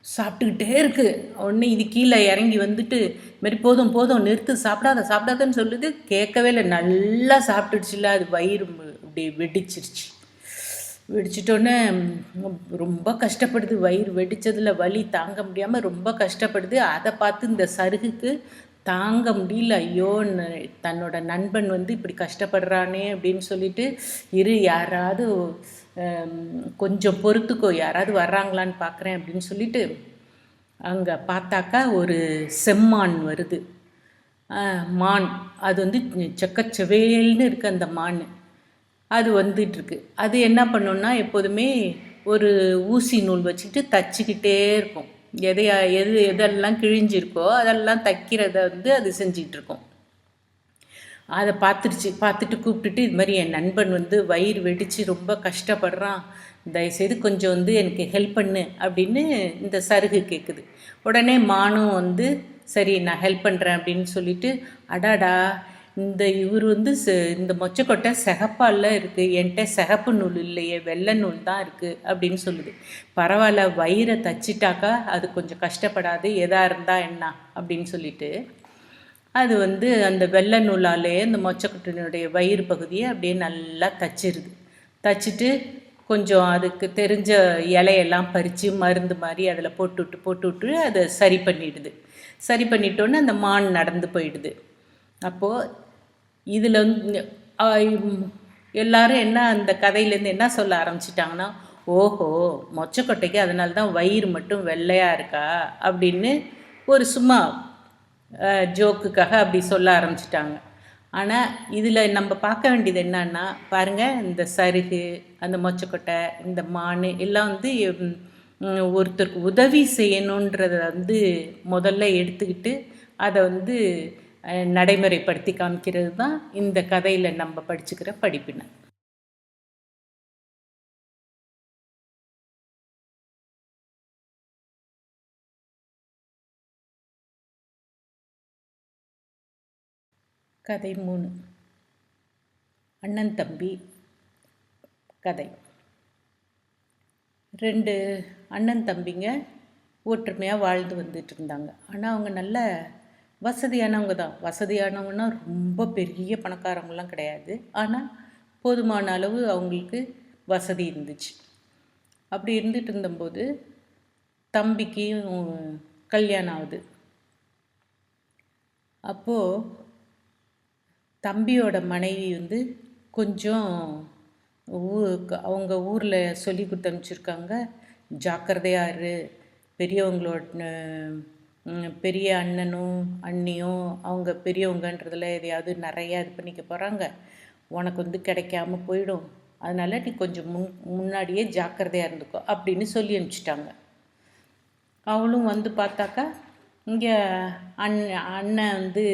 சாப்பிட்டுக்கிட்டே இருக்குது. உடனே இது கீழே இறங்கி மாரி போதும் போதும் நிறுத்து, சாப்பிடாதன்னு சொல்லுது. கேட்கவே இல்லை, நல்லா சாப்பிட்டுடுச்சுல, அது வயிறு அப்படி வெடிச்சிருச்சு. வெடிச்சிட்டோன்னே ரொம்ப கஷ்டப்படுது, வயிறு வெடித்ததில் வலி தாங்க முடியாமல் ரொம்ப கஷ்டப்படுது. அதை பார்த்து இந்த சருகுக்கு தாங்க முடியல. ஐயோ, தன்னோட நண்பன் இப்படி கஷ்டப்படுறானே அப்படின்னு சொல்லிட்டு, யாராவது கொஞ்சம் பொறுத்துக்கோ, யாராவது வர்றாங்களான்னு பார்க்குறேன் அப்படின்னு சொல்லிட்டு அங்கே பார்த்தாக்கா ஒரு செம்மான் வருது. மான் அது செக்கச்செவேல்னு இருக்குது அந்த மான். அது வந்துட்டுருக்கு. அது என்ன பண்ணுன்னா, எப்போதுமே ஒரு ஊசி நூல் வச்சுக்கிட்டு தச்சுக்கிட்டே இருக்கும். எதெல்லாம் கிழிஞ்சிருக்கோ அதெல்லாம் தைக்கிறத அது செஞ்சிகிட்ருக்கும். அதை பார்த்துட்டு கூப்பிட்டுட்டு, இது மாதிரி என் நண்பன் வயிறு வெடித்து ரொம்ப கஷ்டப்படுறான், தயவுசெய்து கொஞ்சம் எனக்கு ஹெல்ப் பண்ணு அப்படின்னு இந்த சருகு கேட்குது. உடனே மானும் சரி நான் ஹெல்ப் பண்ணுறேன் அப்படின்னு சொல்லிட்டு, அடாடா, இவர் இந்த மொச்சக்கொட்டை சிகப்பால இருக்குது, என்கிட்ட சிகப்பு நூல் இல்லையே, வெள்ளை நூல் தான் இருக்குது அப்படின்னு சொல்லுது. பரவாயில்ல, வயிறை தச்சிட்டாக்கா அது கொஞ்சம் கஷ்டப்படாது, எதாக இருந்தால் என்ன அப்படின்னு சொல்லிட்டு அது அந்த வெள்ளை நூலாலே அந்த மொச்சக்கொட்டையினுடைய வயிறு பகுதியை அப்படியே நல்லா தச்சிருது. தச்சுட்டு கொஞ்சம் அதுக்கு தெரிஞ்ச இலையெல்லாம் பறித்து மருந்து மாதிரி அதில் போட்டு விட்டு அதை சரி பண்ணிடுது. சரி பண்ணிட்டோன்னே அந்த மான் நடந்து போயிடுது. அப்போது இதில் எல்லாரும் என்ன அந்த கதையிலேருந்து என்ன சொல்ல ஆரம்பிச்சிட்டாங்கன்னா, ஓஹோ, மொச்சக்கொட்டைக்கு அதனால தான் வயிறு மட்டும் வெள்ளையாக இருக்கா அப்படின்னு ஒரு சும்மா ஜோக்குக்காக அப்படி சொல்ல ஆரம்பிச்சிட்டாங்க. ஆனால் இதில் நம்ம பார்க்க வேண்டியது என்னன்னா, பாருங்கள், இந்த சருகு, அந்த மொச்சக்கொட்டை, இந்த மான் எல்லாம் ஒருத்தருக்கு உதவி செய்யணுன்றதை முதல்ல எடுத்துக்கிட்டு அதை நடைமுறைப்படுத்தி காமிக்கிறது தான் இந்த கதையில் நம்ம படிச்சுக்கிற படிப்பினை. கதை 3, அண்ணன் தம்பி கதை. 2 அண்ணன் தம்பிங்க ஒற்றுமையாக வாழ்ந்து வந்துட்டு இருந்தாங்க. ஆனால் அவங்க நல்ல வசதியானவங்க தான். வசதியானவங்கன்னா ரொம்ப பெரிய பணக்காரங்களாம் கிடையாது, ஆனால் போதுமான அளவு அவங்களுக்கு வசதி இருந்துச்சு. அப்படி இருந்துட்டு இருந்தபோது தம்பிக்கு கல்யாணம் ஆகுது. அப்போது தம்பியோட மனைவி கொஞ்சம் அவங்க ஊரில் சொல்லி கொடுத்து அனுப்பிச்சிருக்காங்க, ஜாக்கிரதையாக இரு, பெரியவங்களோட பெரிய அண்ணனும் அண்ணியும் அவங்க பெரியவங்கன்றதுல எதையாவது நிறையா இது பண்ணிக்க போகிறாங்க, உனக்கு வந்து கிடைக்காம போயிடும், அதனால் நீ கொஞ்சம் முன்னாடியே ஜாக்கிரதையாக இருந்துக்கோ அப்படின்னு சொல்லி அனுப்பிச்சிட்டாங்க. அவளும் வந்து பார்த்தாக்கா இங்கே அண்ணன் வந்து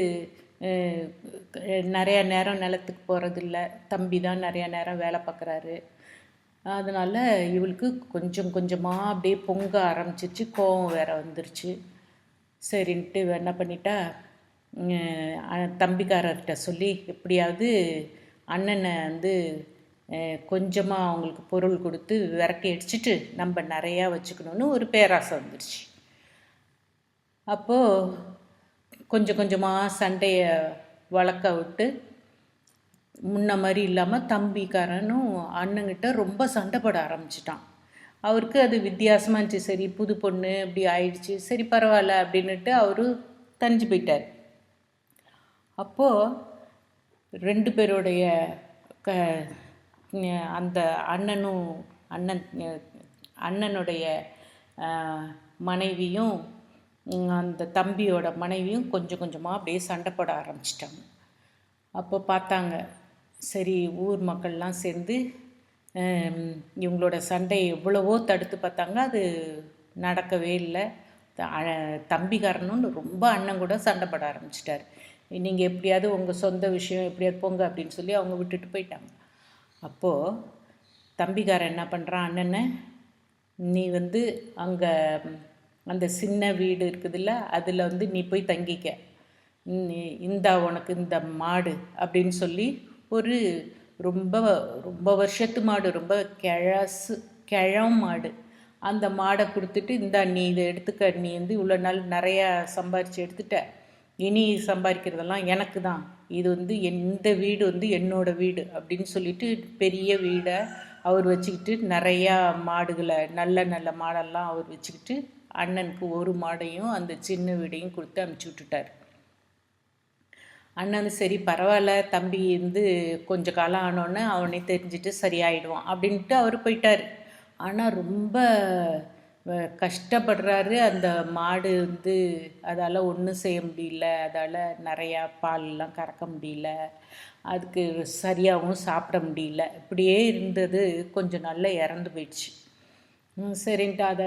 நிறையா நேரம் நிலத்துக்கு போகிறதில்ல, தம்பி தான் நிறையா நேரம் வேலை பார்க்குறாரு. அதனால் இவளுக்கு கொஞ்சம் கொஞ்சமாக அப்படியே பொங்க ஆரம்பிச்சிருச்சு, கோவம் வேற வந்துருச்சு. சரின்ட்டு என்ன பண்ணிட்டா, தம்பிக்காரர்கிட்ட சொல்லி எப்படியாவது அண்ணனை வந்து கொஞ்சமாக அவங்களுக்கு பொருள் கொடுத்து விரட்டி அடிச்சுட்டு நம்ம நிறையா வச்சுக்கணுன்னு ஒரு பேராசை வந்துடுச்சு. அப்போது கொஞ்சம் கொஞ்சமாக சண்டையை வளர்க்க விட்டு முன்ன மாதிரி இல்லாமல் தம்பிக்காரனும் அண்ணங்கிட்ட ரொம்ப சண்டை போட ஆரம்பிச்சிட்டான். அவருக்கு அது வித்தியாசமாக இருந்துச்சு. சரி, புது பொண்ணு இப்படி ஆயிடுச்சு, சரி பரவாயில்ல அப்படின்னுட்டு அவரு தனிஞ்சு போயிட்டார். அப்போது ரெண்டு பேருடைய அந்த அண்ணனுடைய மனைவியும் அந்த தம்பியோட மனைவியும் கொஞ்சம் கொஞ்சமாக அப்படியே சண்டை போட ஆரம்பிச்சிட்டாங்க. அப்போ பார்த்தாங்க, சரி ஊர் மக்கள்லாம் சேர்ந்து இவங்களோட சண்டையை எவ்வளவோ தடுத்து பார்த்தாங்க, அது நடக்கவே இல்லை. தம்பிக்காரனும் ரொம்ப அண்ணன் கூட சண்டை போட ஆரம்பிச்சிட்டார். நீங்கள் எப்படியாவது உங்கள் சொந்த விஷயம் எப்படியாவது போங்க அப்படின்னு சொல்லி அவங்க விட்டுட்டு போயிட்டாங்க. அப்போது தம்பிக்காரன் என்ன பண்ணுறான், அண்ணனை நீ வந்து அங்கே அந்த சின்ன வீடு இருக்குதுல்ல, அதில் வந்து நீ போய் தங்கிக்க, இந்தா உனக்கு இந்த மாடு அப்படின்னு சொல்லி ஒரு ரொம்ப ரொம்ப வருஷத்து மாடு, ரொம்ப கிழம் மாடு, அந்த மாடை கொடுத்துட்டு இந்தா நீ இதை எடுத்துக்க, நீ வந்து இவ்வளோ நாள் நிறையா சம்பாரித்து எடுத்துட்ட, இனி சம்பாதிக்கிறதெல்லாம் எனக்கு தான், இது வந்து எந்த வீடு வந்து என்னோட வீடு அப்படின்னு சொல்லிட்டு பெரிய வீடை அவர் வச்சுக்கிட்டு நிறையா மாடுகளை நல்ல நல்ல மாடெல்லாம் அவர் வச்சுக்கிட்டு அண்ணனுக்கு ஒரு மாடையும் அந்த சின்ன வீடையும் கொடுத்து அனுப்பிச்சி விட்டுட்டார். அண்ணன் சரி பரவாயில்ல, தம்பி வந்து கொஞ்சம் காலம் ஆனோன்னு அவனே தெரிஞ்சுட்டு சரியாயிடுவான் அப்படின்ட்டு அவர் போயிட்டார். ஆனால் ரொம்ப கஷ்டப்படுறாரு. அந்த மாடு வந்து அதால் ஒன்றும் செய்ய முடியல, அதால் நிறையா பால்லாம் கறக்க முடியல, அதுக்கு சரியாகவும் சாப்பிட முடியல, இப்படியே இருந்தது. கொஞ்சம் நல்லா இறந்து போயிடுச்சு. சரின்ட்டு அதை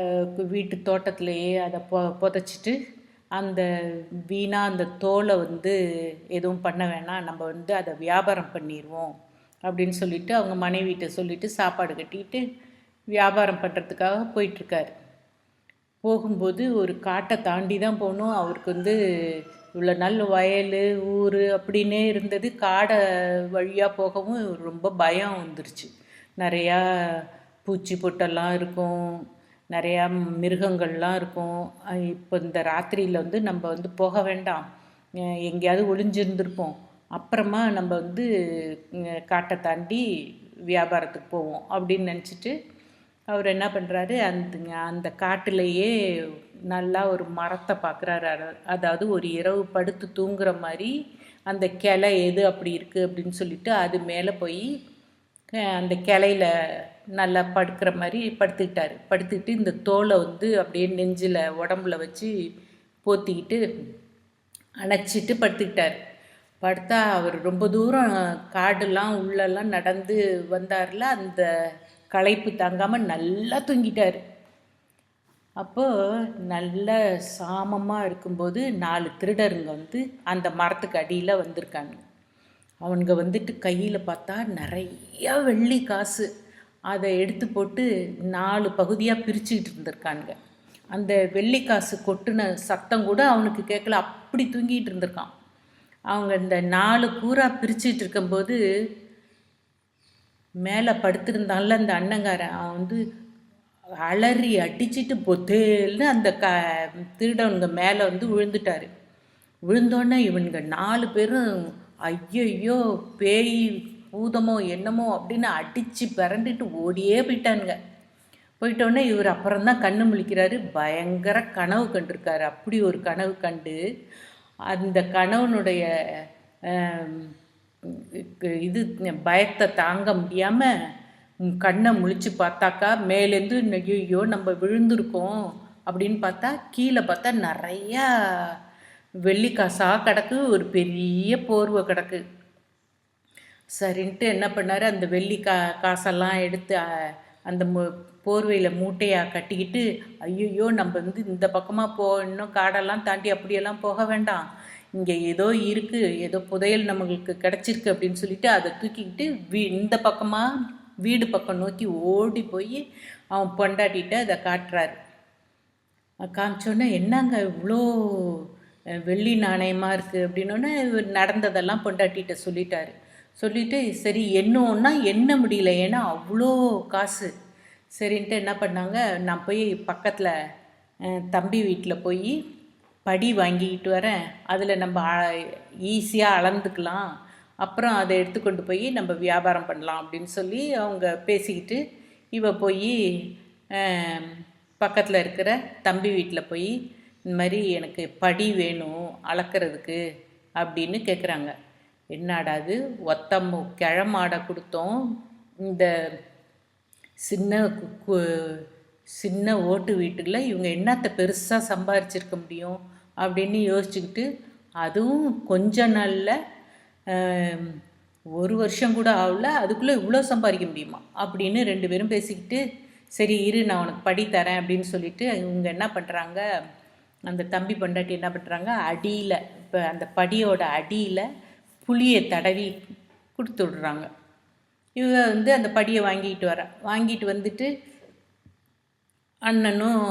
வீட்டு தோட்டத்திலேயே அதை புதைச்சிட்டு அந்த வீணாக அந்த தோலை வந்து எதுவும் பண்ண வேணாம், நம்ம வந்து அதை வியாபாரம் பண்ணிடுவோம் அப்படின்னு சொல்லிட்டு அவங்க மனைவிட்ட சொல்லிவிட்டு சாப்பாடு கட்டிட்டு வியாபாரம் பண்ணுறதுக்காக போயிட்டுருக்காரு. போகும்போது ஒரு காட்டை தாண்டி தான் போகணும். அவருக்கு வந்து இவ்வளோ நல்ல வயல் ஊர் அப்படின்னே இருந்தது. காடை வழியாக போகவும் ரொம்ப பயம் வந்துருச்சு. நிறையா பூச்சி பொட்டெல்லாம் இருக்கும், நிறையா மிருகங்கள்லாம் இருக்கும். இப்போ இந்த ராத்திரியில் வந்து நம்ம வந்து போக வேண்டாம், எங்கேயாவது ஒளிஞ்சிருந்துருப்போம், அப்புறமா நம்ம வந்து காட்டை தாண்டி வியாபாரத்துக்கு போவோம் அப்படின்னு நினச்சிட்டு அவர் என்ன பண்ணுறாரு, அந்த காட்டிலேயே நல்லா ஒரு மரத்தை பார்க்குறாரு. அதாவது ஒரு இரவு படுத்து தூங்குற மாதிரி அந்த கிளை எது அப்படி இருக்குது அப்படின்னு சொல்லிட்டு அது மேலே போய் அந்த கிளையில நல்லா படுக்கிற மாதிரி படுத்துக்கிட்டு இந்த தோலை வந்து அப்படியே நெஞ்சில் உடம்புல வச்சு போத்திக்கிட்டு அணைச்சிட்டு படுத்துக்கிட்டார். படுத்தா அவர் ரொம்ப தூரம் காடெல்லாம் உள்ளெல்லாம் நடந்து வந்தார்ல, அந்த களைப்பு தாங்காமல் நல்லா தூங்கிட்டார். அப்போது நல்ல சாமமாக இருக்கும்போது 4 திருடருங்க வந்து அந்த மரத்துக்கு அடியில் வந்திருக்காங்க. அவனுங்க வந்துட்டு கையில் பார்த்தா நிறையா வெள்ளி காசு, அதை எடுத்து போட்டு 4 பகுதியாக பிரிச்சுக்கிட்டு இருந்திருக்கானுங்க. அந்த வெள்ளி காசு கொட்டின சத்தம் கூட அவனுக்கு கேட்கல, அப்படி தூங்கிட்டு இருந்திருக்கான். அவங்க இந்த 4 கூறா பிரிச்சுட்டு இருக்கும்போது மேலே படுத்திருந்தான்ல அந்த அண்ணங்காரன், அவன் வந்து அலறி அடிச்சுட்டு பொத்தேல்னு அந்த திருடவனுங்க மேலே வந்து விழுந்துட்டார். விழுந்தோடனே இவனுங்க 4 பேரும் ஐயோ பேய் பூதமோ என்னமோ அப்படின்னு அடித்து பிறண்டுட்டு ஓடியே போயிட்டானுங்க. போயிட்டோடனே இவர் அப்புறம்தான் கண்ணு முழிக்கிறாரு. பயங்கர கனவு கண்டிருக்காரு. அப்படி ஒரு கனவு கண்டு அந்த கனவனுடைய இது பயத்தை தாங்க முடியாமல் கண்ணை முழிச்சு பார்த்தாக்கா மேலேருந்து ஐயோ நம்ம விழுந்திருக்கோம் அப்படின்னு பார்த்தா கீழே பார்த்தா நிறையா வெள்ளிக்காசாக கிடக்கு, ஒரு பெரிய போர்வை கிடக்கு. சரின்ட்டு என்ன பண்ணார், அந்த காசெல்லாம் எடுத்து அந்த போர்வையில் மூட்டையாக கட்டிக்கிட்டு, ஐயோ நம்ம வந்து இந்த பக்கமாக இன்னும் காடெல்லாம் தாண்டி அப்படியெல்லாம் போக வேண்டாம், இங்கே ஏதோ இருக்குது, ஏதோ புதையல் நம்மளுக்கு கிடச்சிருக்கு அப்படின்னு சொல்லிட்டு அதை தூக்கிக்கிட்டு இந்த பக்கமாக வீடு பக்கம் நோக்கி ஓடி போய் அவன் பொண்டாட்டிகிட்ட அதை காட்டுறாரு. காமிச்சோன்னே என்னங்க இவ்வளோ வெள்ளி நாணயமாக இருக்குது அப்படின்னோடனே நடந்ததெல்லாம் பொண்டாட்டிகிட்ட சொல்லிட்டாரு. சொல்லிவிட்டு சரி எண்ணோன்னா எண்ண முடியல, ஏன்னா அவ்வளோ காசு. சரின்ட்டு என்ன பண்ணாங்க, நான் போய் பக்கத்தில் தம்பி வீட்டில் போய் படி வாங்கிக்கிட்டு வரேன், அதில் நம்ம ஈஸியாக அளந்துக்கலாம், அப்புறம் அதை எடுத்துக்கொண்டு போய் நம்ம வியாபாரம் பண்ணலாம் அப்படின்னு சொல்லி அவங்க பேசிக்கிட்டு இவ போய் பக்கத்தில் இருக்கிற தம்பி வீட்டில் போய் இந்த மாதிரி எனக்கு படி வேணும் அளக்கிறதுக்கு அப்படின்னு கேட்குறாங்க. என்னடாது கிழமாடை கொடுத்தோம், இந்த சின்ன ஓட்டு வீட்டுக்குள்ள இவங்க என்னத்தை பெருசாக சம்பாரிச்சிருக்க முடியும் அப்படின்னு யோசிச்சுக்கிட்டு, அதுவும் கொஞ்ச நாளில் 1 வருஷம் கூட ஆகல, அதுக்குள்ளே இவ்வளோ சம்பாதிக்க முடியுமா அப்படின்னு 2 பேரும் பேசிக்கிட்டு, சரி இரு நான் உனக்கு படி தரேன் அப்படின்னு சொல்லிட்டு இவங்க என்ன பண்ணுறாங்க, அந்த தம்பி பொண்டாட்டி என்ன பண்ணுறாங்க, அடியில் இப்போ அந்த படியோட அடியில் புளியை தடவி கொடுத்து விட்றாங்க. இவங்க வந்து அந்த படியை வாங்கிட்டு வந்துட்டு அண்ணனும்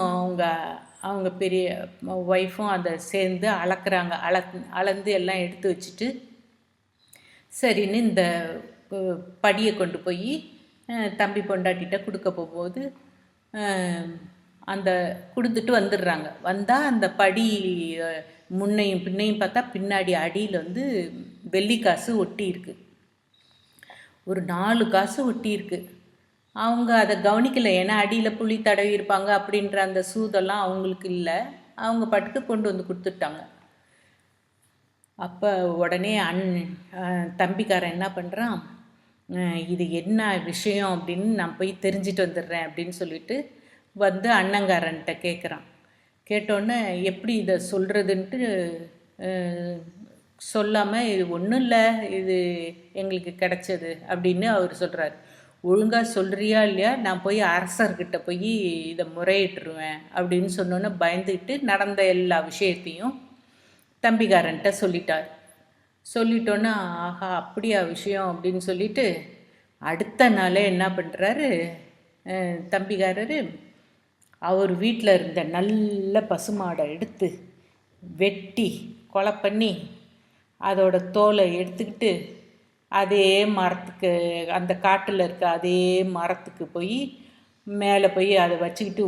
அவங்க பெரிய ஒய்ஃபும் அதை சேர்ந்து அளக்குறாங்க. அளந்து எல்லாம் எடுத்து வச்சுட்டு சரின்னு இந்த படியை கொண்டு போய் தம்பி பொண்டாட்டிகிட்ட கொடுக்க போகும்போது அந்த கொடுத்துட்டு வந்துடுறாங்க. வந்தால் அந்த படி முன்னையும் பின்னையும் பார்த்தா பின்னாடி அடியில் வந்து வெள்ளிக்காசு ஒட்டி இருக்கு, ஒரு 4 காசு ஒட்டி இருக்கு. அவங்க அதை கவனிக்கலை, ஏன்னா அடியில் புளி தடவி இருப்பாங்க அப்படின்ற அந்த சூதெல்லாம் அவங்களுக்கு இல்லை, அவங்க பாட்டுக்கு கொண்டு வந்து கொடுத்துட்டாங்க. அப்போ உடனே தம்பிக்காரன் என்ன பண்ணுறான், இது என்ன விஷயம் அப்படின்னு நான் போய் தெரிஞ்சிட்டு வந்துடுறேன் அப்படின்னு சொல்லிட்டு வந்து அண்ணங்காரன்ட்ட கேட்குறான். கேட்டோன்னே எப்படி இதை சொல்கிறதுன்ட்டு சொல்லாமல், இது ஒன்றும் இல்லை, இது எங்களுக்கு கிடைச்சது அப்படின்னு அவர் சொல்கிறார். ஒழுங்காக சொல்கிறியா இல்லையா, நான் போய் அரசர்கிட்ட போய் இதை முறையிட்டுருவேன் அப்படின்னு சொன்னோன்னே பயந்துக்கிட்டு நடந்த எல்லா விஷயத்தையும் தம்பிக்காரன்ட்ட சொல்லிட்டார். சொல்லிட்டோன்னா ஆஹா அப்படியா விஷயம் அப்படின்னு சொல்லிட்டு அடுத்த நாளே என்ன பண்ணுறாரு தம்பிக்காரரு, அவர் வீட்டில் இருந்த நல்ல பசுமாடை எடுத்து வெட்டி கொலை பண்ணி அதோட தோலை எடுத்துக்கிட்டு அதே மரத்துக்கு, அந்த காட்டில் இருக்க அதே மரத்துக்கு போய் மேலே போய் அதை வச்சுக்கிட்டு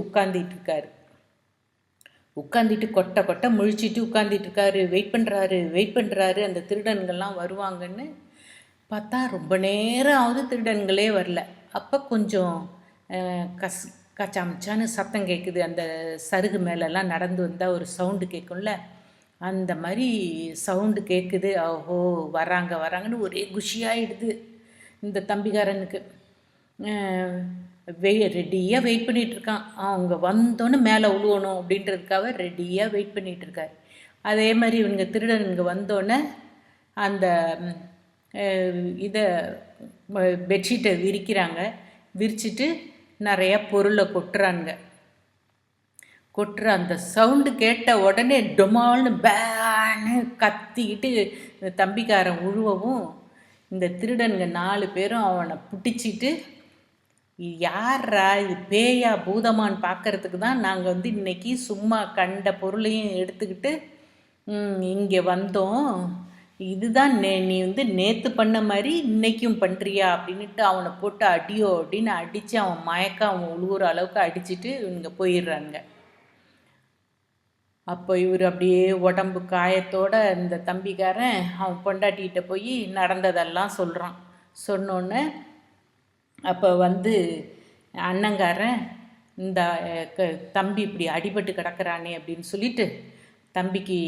உட்காந்துட்டு கொட்டை முழிச்சிட்டு உட்காந்துட்டு வெயிட் பண்ணுறாரு அந்த திருடன்கள்லாம் வருவாங்கன்னு பார்த்தா ரொம்ப நேரம் ஆகுது, திருடன்களே வரல. அப்போ கொஞ்சம் கச்சாமச்சான்னு சத்தம் கேட்குது, அந்த சருகு மேலெல்லாம் நடந்து வந்தால் ஒரு சவுண்டு கேட்கும்ல, அந்த மாதிரி சவுண்டு கேட்குது. ஓஹோ வராங்கன்னு ஒரே குஷியாகிடுது இந்த தம்பிக்காரனுக்கு. ரெடியாக வெயிட் பண்ணிகிட்ருக்கான், அவங்க வந்தோன்னே மேலே உழுவணும் அப்படின்றதுக்காக ரெடியாக வெயிட் பண்ணிகிட்ருக்காரு. அதே மாதிரி இவங்க திருடனுங்க வந்தோடனே அந்த இதை பெட்ஷீட்டை விரிச்சிட்டு நிறையா பொருளை கொட்டுற அந்த சவுண்டு கேட்ட உடனே டொமால்னு பேன்னு கத்திக்கிட்டு தம்பிக்காரன் உழுவவும் இந்த திருடனுங்க 4 பேரும் அவனை பிடிச்சிட்டு, யாரா இது பேயா பூதமான்னு பார்க்கறதுக்கு தான் நாங்கள் வந்து இன்றைக்கி சும்மா கண்ட பொருளையும் எடுத்துக்கிட்டு இங்கே வந்தோம், இதுதான் நீ வந்து நேற்று பண்ண மாதிரி இன்றைக்கும் பண்ணுறியா அப்படின்ட்டு அவனை போட்டு அடியோ அப்படின்னு அடித்து அவன் அவன் உழுவுற அளவுக்கு அடிச்சுட்டு இவங்க போயிடுறாங்க. அப்போ இவர் அப்படியே உடம்பு காயத்தோட இந்த தம்பிக்காரன் அவன் பொண்டாட்டிகிட்ட போய் நடந்ததெல்லாம் சொல்கிறான். சொன்னோன்னே அப்போ வந்து அண்ணங்காரன் இந்த தம்பி இப்படி அடிபட்டு கிடக்கிறானே அப்படின்னு சொல்லிட்டு தம்பிக்கு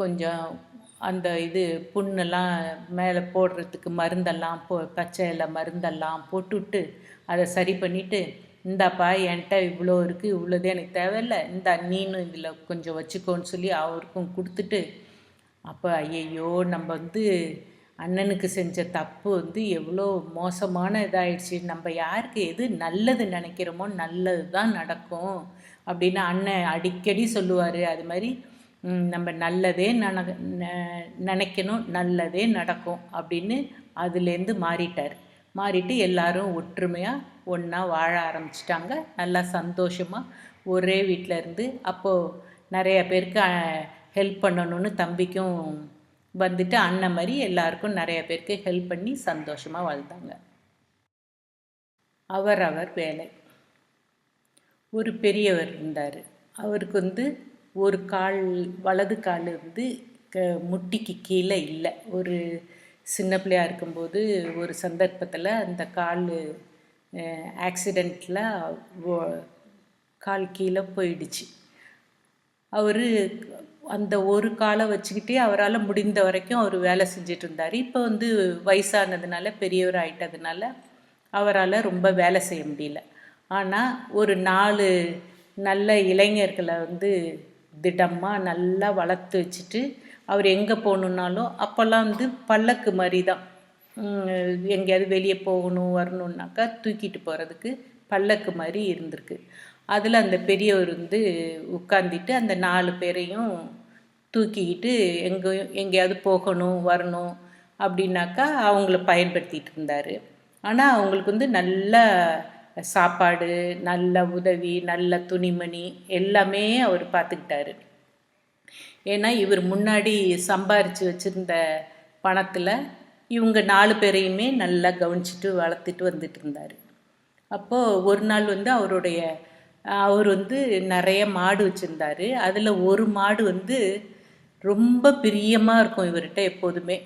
கொஞ்சம் அந்த புண்ணெல்லாம் மேலே போடுறதுக்கு மருந்தெல்லாம் பச்சை இலை மருந்தெல்லாம் போட்டுவிட்டு அதை சரி பண்ணிவிட்டு இந்தாப்பா என்கிட்ட இவ்வளோ இருக்குது, இவ்வளோது எனக்கு தேவையில்லை, இந்தா நீனும் இதில் கொஞ்சம் வச்சுக்கோன்னு சொல்லி அவருக்கும் கொடுத்துட்டு, அப்போ ஐயையோ நம்ம வந்து அண்ணனுக்கு செஞ்ச தப்பு வந்து எவ்வளோ மோசமான இதாயிடுச்சு, நம்ம யாருக்கு எது நல்லது நினைக்கிறோமோ நல்லது தான் நடக்கும் அப்படின்னு அண்ணன் அடிக்கடி சொல்லுவார். அது மாதிரி நம்ம நல்லதே நினைக்கணும், நல்லதே நடக்கும் அப்படின்னு அதுலேருந்து மாறிட்டார். மாறிட்டு எல்லாரும் ஒற்றுமையாக ஒன்றா வாழ ஆரம்பிச்சிட்டாங்க. நல்லா சந்தோஷமாக ஒரே வீட்டில் இருந்து. அப்போது நிறைய பேருக்கு ஹெல்ப் பண்ணணும்னு தம்பிக்கும் வந்துட்டு அண்ணன் மாதிரி எல்லாருக்கும் நிறைய பேருக்கு ஹெல்ப் பண்ணி சந்தோஷமாக வாழ்ந்தாங்க. அவர் வேலை. ஒரு பெரியவர் இருந்தார். அவருக்கு வந்து ஒரு கால், வலது கால் வந்து முட்டிக்கு கீழே இல்லை. ஒரு சின்ன பிள்ளையாக இருக்கும்போது ஒரு சந்தர்ப்பத்தில் அந்த கால் ஆக்சிடெண்ட்டில் கால் கீழே போயிடுச்சு. அவர் அந்த ஒரு காலை வச்சுக்கிட்டே அவரால் முடிந்த வரைக்கும் அவர் வேலை செஞ்சிட்டு இருந்தார். இப்போ வந்து வயசானதுனால, பெரியவர் ஆகிட்டதுனால அவரால் ரொம்ப வேலை செய்ய முடியல. ஆனால் ஒரு 4 நல்ல இளைஞர்களை வந்து திடமாக நல்லா வளர்த்து வச்சுட்டு அவர் எங்கே போகணுன்னாலும், அப்போல்லாம் வந்து பல்லக்கு மாதிரி தான், எங்கேயாவது வெளியே போகணும் வரணுன்னாக்கா தூக்கிட்டு போகிறதுக்கு பல்லக்கு மாதிரி இருந்திருக்கு. அதில் அந்த பெரியவர் வந்து உட்காந்துட்டு அந்த 4 பேரையும் தூக்கிக்கிட்டு எங்கேயாவது போகணும் வரணும் அப்படின்னாக்கா அவங்கள பயன்படுத்திகிட்டு இருந்தார். ஆனால் அவங்களுக்கு வந்து நல்ல சாப்பாடு, நல்ல உதவி, நல்ல துணிமணி எல்லாமே அவர் பார்த்துக்கிட்டாரு. ஏன்னா இவர் முன்னாடி சம்பாரித்து வச்சுருந்த பணத்தில் இவங்க 4 பேரையுமே நல்லா கவனிச்சிட்டு வளர்த்துட்டு வந்துட்டு இருந்தார். அப்போது ஒரு நாள் வந்து அவர் வந்து நிறைய மாடு வச்சுருந்தார். அதில் ஒரு மாடு வந்து ரொம்ப பிரியமாக இருக்கும் இவர்கிட்ட எப்போதுமே.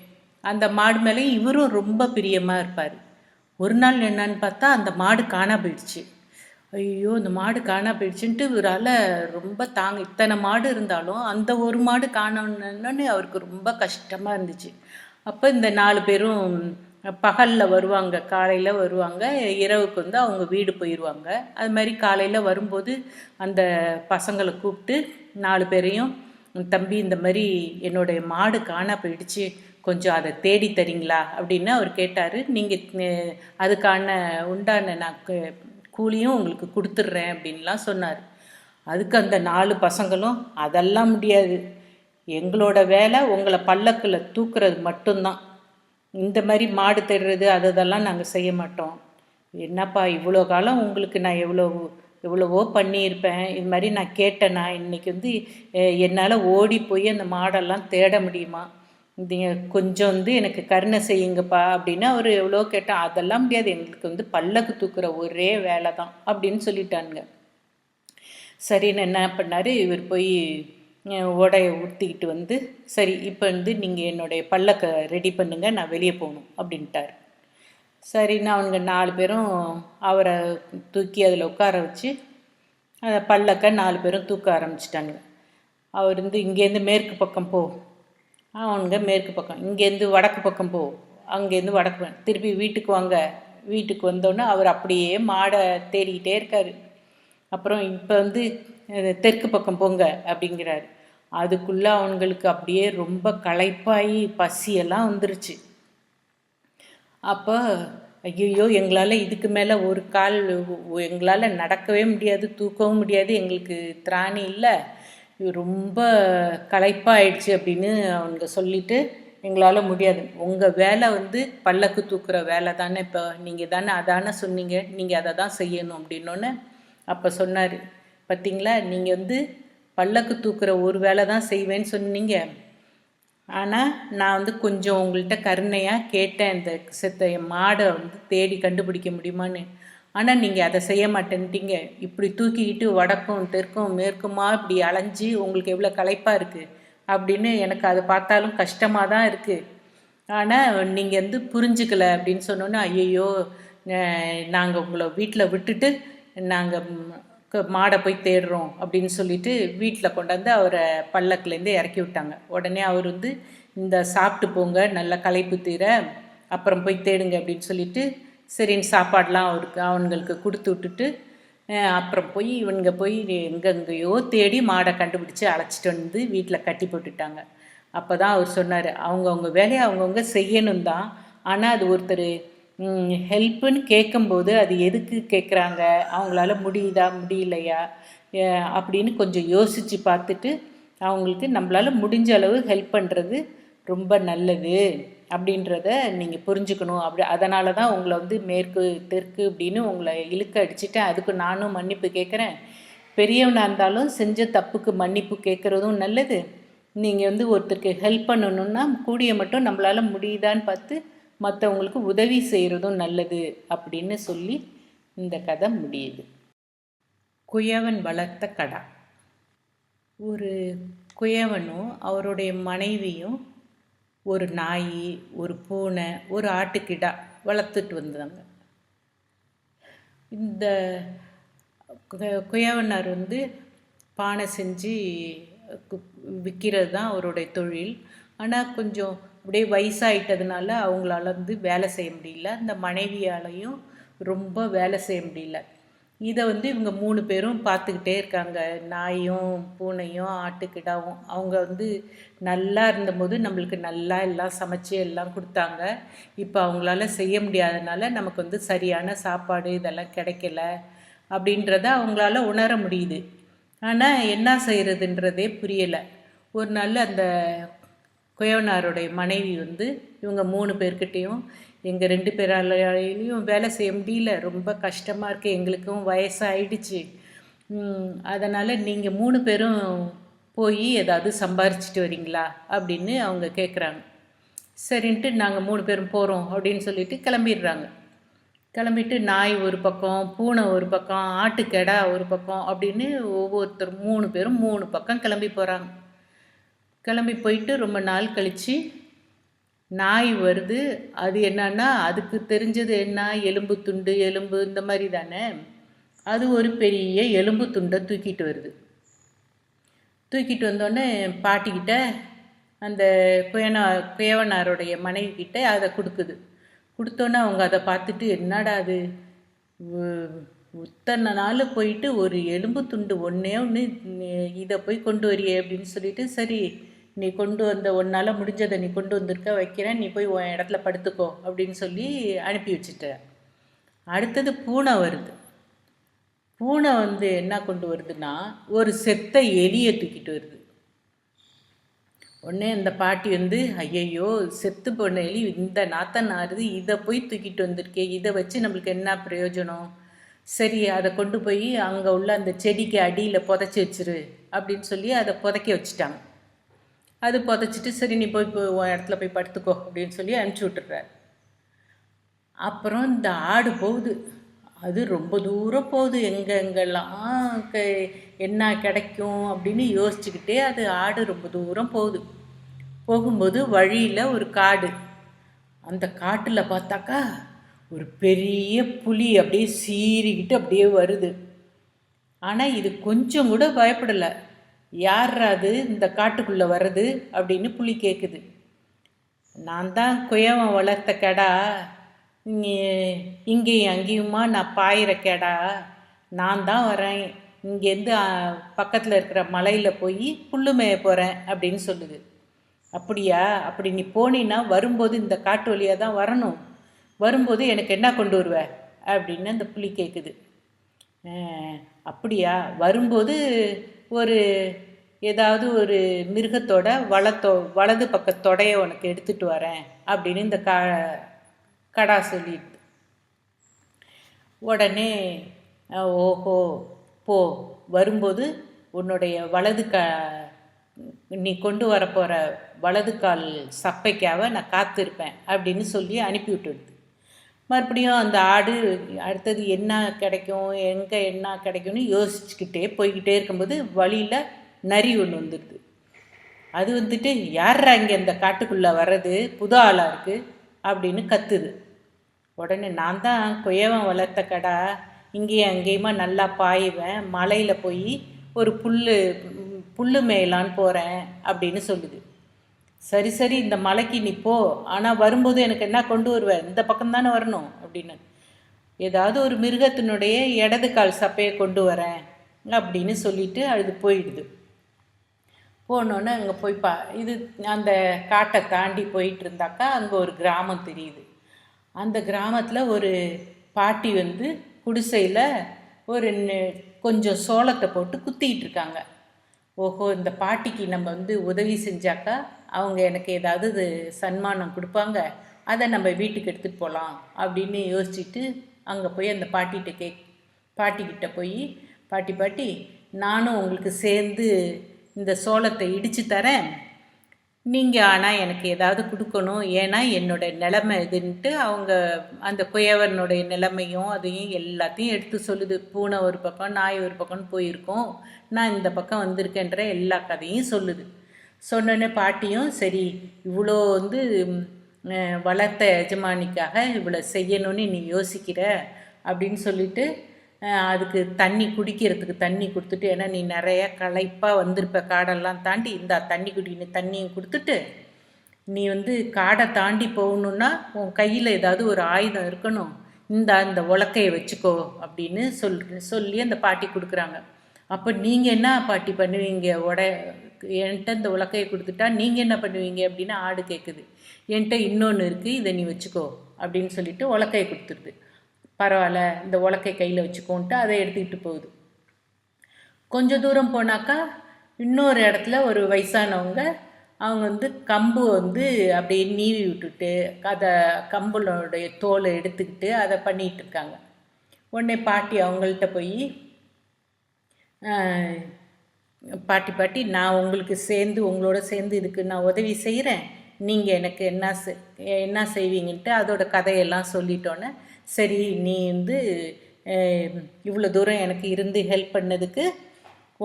அந்த மாடு மேலே இவரும் ரொம்ப பிரியமாக இருப்பார். ஒரு நாள் என்னன்னு பார்த்தா அந்த மாடு காணா போயிடுச்சு. ஐயோ, இந்த மாடு காணா போயிடுச்சுன்ட்டு இவரால் ரொம்ப இத்தனை மாடு இருந்தாலும் அந்த ஒரு மாடு காணோன்னு அவருக்கு ரொம்ப கஷ்டமாக இருந்துச்சு. அப்போ இந்த 4 பேரும் பகலில் வருவாங்க, காலையில் வருவாங்க, இரவுக்கு வந்து அவங்க வீடு போயிடுவாங்க. அது மாதிரி காலையில் வரும்போது அந்த பசங்களை கூப்பிட்டு 4 பேரையும், தம்பி இந்த மாதிரி என்னுடைய மாடு காணா போயிடுச்சு, கொஞ்சம் அதை தேடி தரீங்களா அப்படின்னு அவர் கேட்டார். நீங்கள் அதுக்கான உண்டான நான் கூலியும் உங்களுக்கு கொடுத்துட்றேன் அப்படின்லாம் சொன்னார். அதுக்கு அந்த 4 பசங்களும் அதெல்லாம் முடியாது, எங்களோட வேலை உங்களை பல்லக்கில் தூக்குறது மட்டும்தான், இந்த மாதிரி மாடு தேடுறது அதெல்லாம் நாங்கள் செய்ய மாட்டோம். என்னப்பா இவ்வளோ காலம் உங்களுக்கு நான் எவ்வளவோ பண்ணியிருப்பேன், இது மாதிரி நான் கேட்டேன்னா இன்றைக்கி வந்து என்னால் ஓடி போய் அந்த மாடெல்லாம் தேட முடியுமா, நீங்கள் கொஞ்சம் வந்து எனக்கு கருணை செய்யுங்கப்பா அப்படின்னு அவர் எவ்வளோ கேட்டால், அதெல்லாம் முடியாது, எங்களுக்கு வந்து பல்லக்கு தூக்குற ஒரே வேலை தான் அப்படின்னு சொல்லிட்டானுங்க. சரின்னு என்ன பண்ணார், இவர் போய் உடையை ஊற்றிக்கிட்டு வந்து, சரி இப்போ வந்து நீங்கள் என்னுடைய பல்லக்கை ரெடி பண்ணுங்கள், நான் வெளியே போகணும் அப்படின்ட்டார். சரின்னு அவங்க 4 பேரும் அவரை தூக்கி அதில் உட்கார வச்சு அந்த பல்லக்கை 4 பேரும் தூக்க ஆரம்பிச்சிட்டாங்க. அவர் வந்து இங்கேருந்து மேற்கு பக்கம் போ, அவனுங்க மேற்கு பக்கம், இங்கேருந்து வடக்கு பக்கம் போ, அங்கேருந்து வடக்கு, திருப்பி வீட்டுக்கு வாங்க. வீட்டுக்கு வந்தோன்னே அவர் அப்படியே மாடை தேடிக்கிட்டே இருக்கார். அப்புறம் இப்போ வந்து தெற்கு பக்கம் போங்க அப்படிங்கிறாரு. அதுக்குள்ளே அவங்களுக்கு அப்படியே ரொம்ப களைப்பாகி பசியெல்லாம் வந்துருச்சு. அப்போ ஐயோ, எங்களால் இதுக்கு மேலே ஒரு கால் எங்களால் நடக்கவே முடியாது, தூக்கவும் முடியாது, எங்களுக்கு திராணி இல்லை, ரொம்ப களைப்பாயிடுச்சு அப்படின்னு அவங்க சொல்லிட்டு, எங்களால் முடியாது, உங்கள் வேலை வந்து பல்லக்கு தூக்குற வேலை தானே, இப்போ நீங்கள் தானே அதானே சொன்னீங்க, நீங்கள் அதை தான் செய்யணும் அப்படின்னோடனே அப்போ சொன்னார், பார்த்தீங்களா, நீங்கள் வந்து பல்லக்கு தூக்குற ஒரு வேலை தான் செய்வேன்னு சொன்னீங்க, ஆனால் நான் வந்து கொஞ்சம் உங்கள்கிட்ட கருணையாக கேட்டேன், இந்த செத்த மாடை வந்து தேடி கண்டுபிடிக்க முடியுமான்னு, ஆனால் நீங்கள் அதை செய்ய மாட்டேன்ட்டீங்க, இப்படி தூக்கிக்கிட்டு வடக்கும் தெற்கும் மேற்குமா இப்படி அலைஞ்சி உங்களுக்கு எவ்வளோ களைப்பாக இருக்குது அப்படின்னு எனக்கு அதை பார்த்தாலும் கஷ்டமாக தான் இருக்குது, ஆனால் நீங்கள் வந்து புரிஞ்சுக்கலை அப்படின்னு சொன்னோன்னே, ஐயையோ, நாங்கள் உங்களை வீட்டில் விட்டுட்டு நாங்கள் மாடை போய் தேடுறோம் அப்படின்னு சொல்லிட்டு வீட்டில் கொண்டாந்து அவரை பல்லக்குலேருந்து இறக்கி விட்டாங்க. உடனே அவர் வந்து இந்த சாப்பிட்டு போங்க, நல்லா களைப்பு தீர, அப்புறம் போய் தேடுங்க அப்படின்னு சொல்லிட்டு சரின்னு சாப்பாடெலாம் அவங்களுக்கு கொடுத்து விட்டுட்டு அப்புறம் போய் இவனுங்க போய் எங்கெங்கேயோ தேடி மாடை கண்டுபிடிச்சி அழைச்சிட்டு வந்து வீட்டில் கட்டி போட்டுட்டாங்க. அப்போ தான் அவர் சொன்னார், அவங்கவுங்க வேலையை அவங்கவுங்க செய்யணும் தான், ஆனால் அது ஒருத்தர் ஹெல்ப்புன்னு கேட்கும்போது அது எதுக்கு கேட்குறாங்க, அவங்களால முடியுதா முடியலையா அப்படின்னு கொஞ்சம் யோசித்து பார்த்துட்டு அவங்களுக்கு நம்மளால் முடிஞ்ச அளவு ஹெல்ப் பண்ணுறது ரொம்ப நல்லது அப்படின்றத நீங்கள் புரிஞ்சுக்கணும். அதனால தான் உங்களை வந்து மேற்கு தெற்கு அப்படின்னு உங்களை இழுக்க அடிச்சுட்டேன். அதுக்கு நானும் மன்னிப்பு கேட்குறேன். பெரியவனாக இருந்தாலும் செஞ்ச தப்புக்கு மன்னிப்பு கேட்குறதும் நல்லது. நீங்கள் வந்து ஒருத்தருக்கு ஹெல்ப் பண்ணணுன்னா கூடிய மட்டும் நம்மளால் முடியுதான்னு பார்த்து மற்றவங்களுக்கு உதவி செய்கிறதும் நல்லது அப்படின்னு சொல்லி இந்த கதை முடியுது. குயவன் வளர்த்த கடா. ஒரு குயவனும் அவருடைய மனைவியும் ஒரு நாய், ஒரு பூனை, ஒரு ஆட்டுக்கிடா வளர்த்துட்டு வந்தாங்க. இந்த குயவனார் வந்து பானை செஞ்சு விற்கிறது தான் அவருடைய தொழில். ஆனால் கொஞ்சம் அப்படியே வயசாகிட்டதுனால அவங்களால வந்து வேலை செய்ய முடியல. அந்த மனைவியாலையும் ரொம்ப வேலை செய்ய முடியல. இதை வந்து இவங்க 3 பேரும் பார்த்துக்கிட்டே இருக்காங்க. நாயும் பூனையும் ஆட்டுக்கிடாவும். அவங்க வந்து நல்லா இருந்தபோது நம்மளுக்கு நல்லா எல்லாம் சமைச்சு எல்லாம் கொடுத்தாங்க. இப்போ அவங்களால செய்ய முடியாதனால நமக்கு வந்து சரியான சாப்பாடு இதெல்லாம் கிடைக்கல அப்படின்றத அவங்களால உணர முடியுது. ஆனால் என்ன செய்கிறதுன்றதே புரியலை. ஒரு நாள் அந்த குயவனாருடைய மனைவி வந்து இவங்க 3 பேர்கிட்டையும், எங்கள் 2 பேராலையும் வேலை செய்ய முடியல, ரொம்ப கஷ்டமாக இருக்குது, எங்களுக்கும் வயசாகிடுச்சு, அதனால் நீங்கள் 3 பேரும் போய் ஏதாவது சம்பாரிச்சிட்டு வரீங்களா அப்படின்னு அவங்க கேட்குறாங்க. சரின்ட்டு நாங்கள் 3 பேரும் போகிறோம் அப்படின்னு சொல்லிட்டு கிளம்பிடுறாங்க. கிளம்பிட்டு நாய் ஒரு பக்கம், பூனை ஒரு பக்கம், ஆட்டுக்கெடா ஒரு பக்கம் அப்படின்னு ஒவ்வொருத்தர் 3 பேரும் 3 பக்கம் கிளம்பி போகிறாங்க. கிளம்பி போயிட்டு ரொம்ப நாள் கழித்து நாய் வருது. அது என்னன்னா அதுக்கு தெரிஞ்சது என்ன, எலும்பு துண்டு, எலும்பு இந்த மாதிரி தானே. அது ஒரு பெரிய எலும்பு துண்டை தூக்கிட்டு வருது. தூக்கிட்டு வந்தோடனே பாட்டிக்கிட்ட அந்த குயவனாருடைய மனைவி கிட்ட அதை கொடுக்குது. கொடுத்தோன்னே அவங்க அதை பார்த்துட்டு, என்னடா அது, இத்தனை நாள் போயிட்டு ஒரு எலும்பு துண்டு ஒன்றே ஒன்று இதை போய் கொண்டு வரியே அப்படின்னு சொல்லிட்டு, சரி நீ கொண்டு வந்த ஒன்றால் முடிஞ்சதை நீ கொண்டு வந்திருக்க, வைக்கிறேன், நீ போய் உன் இடத்துல படுத்துக்கோ அப்படின்னு சொல்லி அனுப்பி வச்சுட்ட. அடுத்தது பூனை வருது. பூனை வந்து என்ன கொண்டு வருதுன்னா ஒரு செத்த எலியை தூக்கிட்டு வருது. உடனே அந்த பாட்டி வந்து, ஐயையோ செத்து போன எலி இந்த நாத்தம் நாறுது, இதை போய் தூக்கிட்டு வந்திருக்கே, இதை வச்சு நம்மளுக்கு என்ன பிரயோஜனம், சரி அதை கொண்டு போய் அங்கே உள்ள அந்த செடிக்கு அடியில் புதைச்சி வச்சிரு அப்படின்னு சொல்லி அதை புதைக்க வச்சுட்டாங்க. அது புதைச்சிட்டு, சரி நீ போய் உன் இடத்துல போய் படுத்துக்கோ அப்படின்னு சொல்லி அனுப்பிச்சி விட்டுறாரு. அப்புறம் இந்த ஆடு போகுது. அது ரொம்ப தூரம் போகுது, எங்கெங்கெல்லாம் என்ன கிடைக்கும் அப்படின்னு யோசிச்சுக்கிட்டே அது ஆடு ரொம்ப தூரம் போகுது. போகும்போது வழியில் ஒரு காடு. அந்த காட்டில் பார்த்தாக்கா ஒரு பெரிய புலி அப்படியே சீறிக்கிட்டு அப்படியே வருது. ஆனால் இது கொஞ்சம் கூட பயப்படலை. யார் அது இந்த காட்டுக்குள்ளே வர்றது அப்படின்னு புலி கேட்குது. நான் தான் குயவன் வளர்த்த கெடா, இங்கேயும் அங்கேயுமா நான் பாயிற கெடா, நான் தான் வரேன், இங்கேருந்து பக்கத்தில் இருக்கிற மலையில் போய் புல்லு மேய போகிறேன் அப்படின்னு சொல்லுது. அப்படியா, அப்படி நீ போனீன்னா வரும்போது இந்த காட்டு வழியாக தான் வரணும், வரும்போது எனக்கு என்ன கொண்டு வருவ அப்படின்னு அந்த புலி கேட்குது. அப்படியா, வரும்போது ஒரு ஏதாவது ஒரு மிருகத்தோட வலது பக்கத்தொடைய உனக்கு எடுத்துகிட்டு வரேன் அப்படின்னு இந்த கடா சொல்லிடுது. உடனே ஓஹோ போ, வரும்போது உன்னுடைய நீ கொண்டு வரப்போகிற வலது கால் சப்பைக்காக நான் காத்திருப்பேன் அப்படின்னு சொல்லி அனுப்பி விட்டுடுது. மறுபடியும் அந்த ஆடு அடுத்தது என்ன கிடைக்கும், எங்கே என்ன கிடைக்கும்னு யோசிச்சுக்கிட்டே போய்கிட்டே இருக்கும்போது வழியில் நரி ஒன்று வந்துடுது. அது வந்துட்டு, யார்ரா இங்கே இந்த காட்டுக்குள்ளே வர்றது, புது ஆளாக இருக்குது அப்படின்னு கத்துது. உடனே நான் தான் குயவன் வளர்த்த கடா, இங்கேயும் அங்கேயுமா நல்லா பாயுவேன், மலையில் போய் ஒரு புல்லு மேயலான்னு போகிறேன் அப்படின்னு சொல்லுது. சரி சரி இந்த மலைக்கு நீ போ, ஆனால் வரும்போது எனக்கு என்ன கொண்டு வருவேன், இந்த பக்கம் தானே வரணும் அப்படின்னு. ஏதாவது ஒரு மிருகத்தினுடைய இடது கால் சப்பையை கொண்டு வரேன் அப்படின்னு சொல்லிட்டு அது போயிடுது. போனோன்னே அங்கே போய் இது அந்த காட்டை தாண்டி போயிட்டு இருந்தாக்கா அங்கே ஒரு கிராமம் தெரியுது. அந்த கிராமத்தில் ஒரு பாட்டி வந்து குடிசையில் ஒரு கொஞ்சம் சோளத்தை போட்டு குத்திக்கிட்டு இருக்காங்க. ஓஹோ, இந்த பாட்டிக்கு நம்ம வந்து உதவி செஞ்சாக்கா அவங்க எனக்கு ஏதாவது சன்மானம் கொடுப்பாங்க, அதை நம்ம வீட்டுக்கு எடுத்துகிட்டு போகலாம் அப்படின்னு யோசிச்சுட்டு அங்கே போய் அந்த பாட்டிக்கிட்ட போய் பாட்டி நானும் உங்களுக்கு சேர்ந்து இந்த சோளத்தை இடித்து தரேன், நீங்கள் ஆனால் எனக்கு ஏதாவது கொடுக்கணும், ஏன்னா என்னோடய நிலைமை இதுன்ட்டு அவங்க அந்த குயவனுடைய நிலைமையும் அதையும் எல்லாத்தையும் எடுத்து சொல்லுது. பூனை ஒரு பக்கம் நாய் ஒரு பக்கம்னு போயிருக்கோம், நான் இந்த பக்கம் வந்திருக்கேன்ற எல்லா கதையும் சொல்லுது. சொன்னோன்னே பாட்டியும் சரி, இவ்வளோ வந்து வளர்த்த எஜமானிக்காக இவ்வளோ செய்யணும்னு நீ யோசிக்கிற அப்படின்னு சொல்லிட்டு அதுக்கு குடிக்கிறதுக்கு தண்ணி கொடுத்துட்டு, ஏன்னா நீ நிறையா களைப்பாக வந்திருப்ப காடெல்லாம் தாண்டி, இந்த தண்ணி குடின்னு தண்ணியும் கொடுத்துட்டு, நீ வந்து காடை தாண்டி போகணுன்னா உன் கையில் ஏதாவது ஒரு ஆயுதம் இருக்கணும், இந்த உலக்கையை வச்சுக்கோ அப்படின்னு சொல்லி அந்த பாட்டி கொடுக்குறாங்க. அப்போ நீங்கள் என்ன பாட்டி பண்ணுவீங்க, என்கிட்ட இந்த உலக்கையை கொடுத்துட்டா நீங்கள் என்ன பண்ணுவீங்க அப்படின்னு ஆடு கேட்குது. என்கிட்ட இன்னொன்று இருக்குது, இதை நீ வச்சுக்கோ அப்படின்னு சொல்லிட்டு உலக்கையை கொடுத்துருது. பரவாயில்ல, இந்த உலக்கை கையில் வச்சுக்கோன்ட்டு அதை எடுத்துக்கிட்டு போகுது. கொஞ்சம் தூரம் போனாக்கா இன்னொரு இடத்துல ஒரு வயசானவங்க அவங்க வந்து கம்பு வந்து அப்படியே நீவி விட்டுட்டு அதை கம்புடைய தோலை எடுத்துக்கிட்டு அதை பண்ணிகிட்டு இருக்காங்க. உடனே பாட்டி அவங்கள்ட்ட போய் பாட்டி நான் உங்களுக்கு உங்களோட சேர்ந்து இதுக்கு நான் உதவி செய்கிறேன், நீங்கள் எனக்கு என்ன செய்வீங்கன்ட்டு அதோட கதையெல்லாம் சொல்லிட்டோன்னே, சரி நீ வந்து இவ்வளோ தூரம் எனக்கு இருந்து ஹெல்ப் பண்ணதுக்கு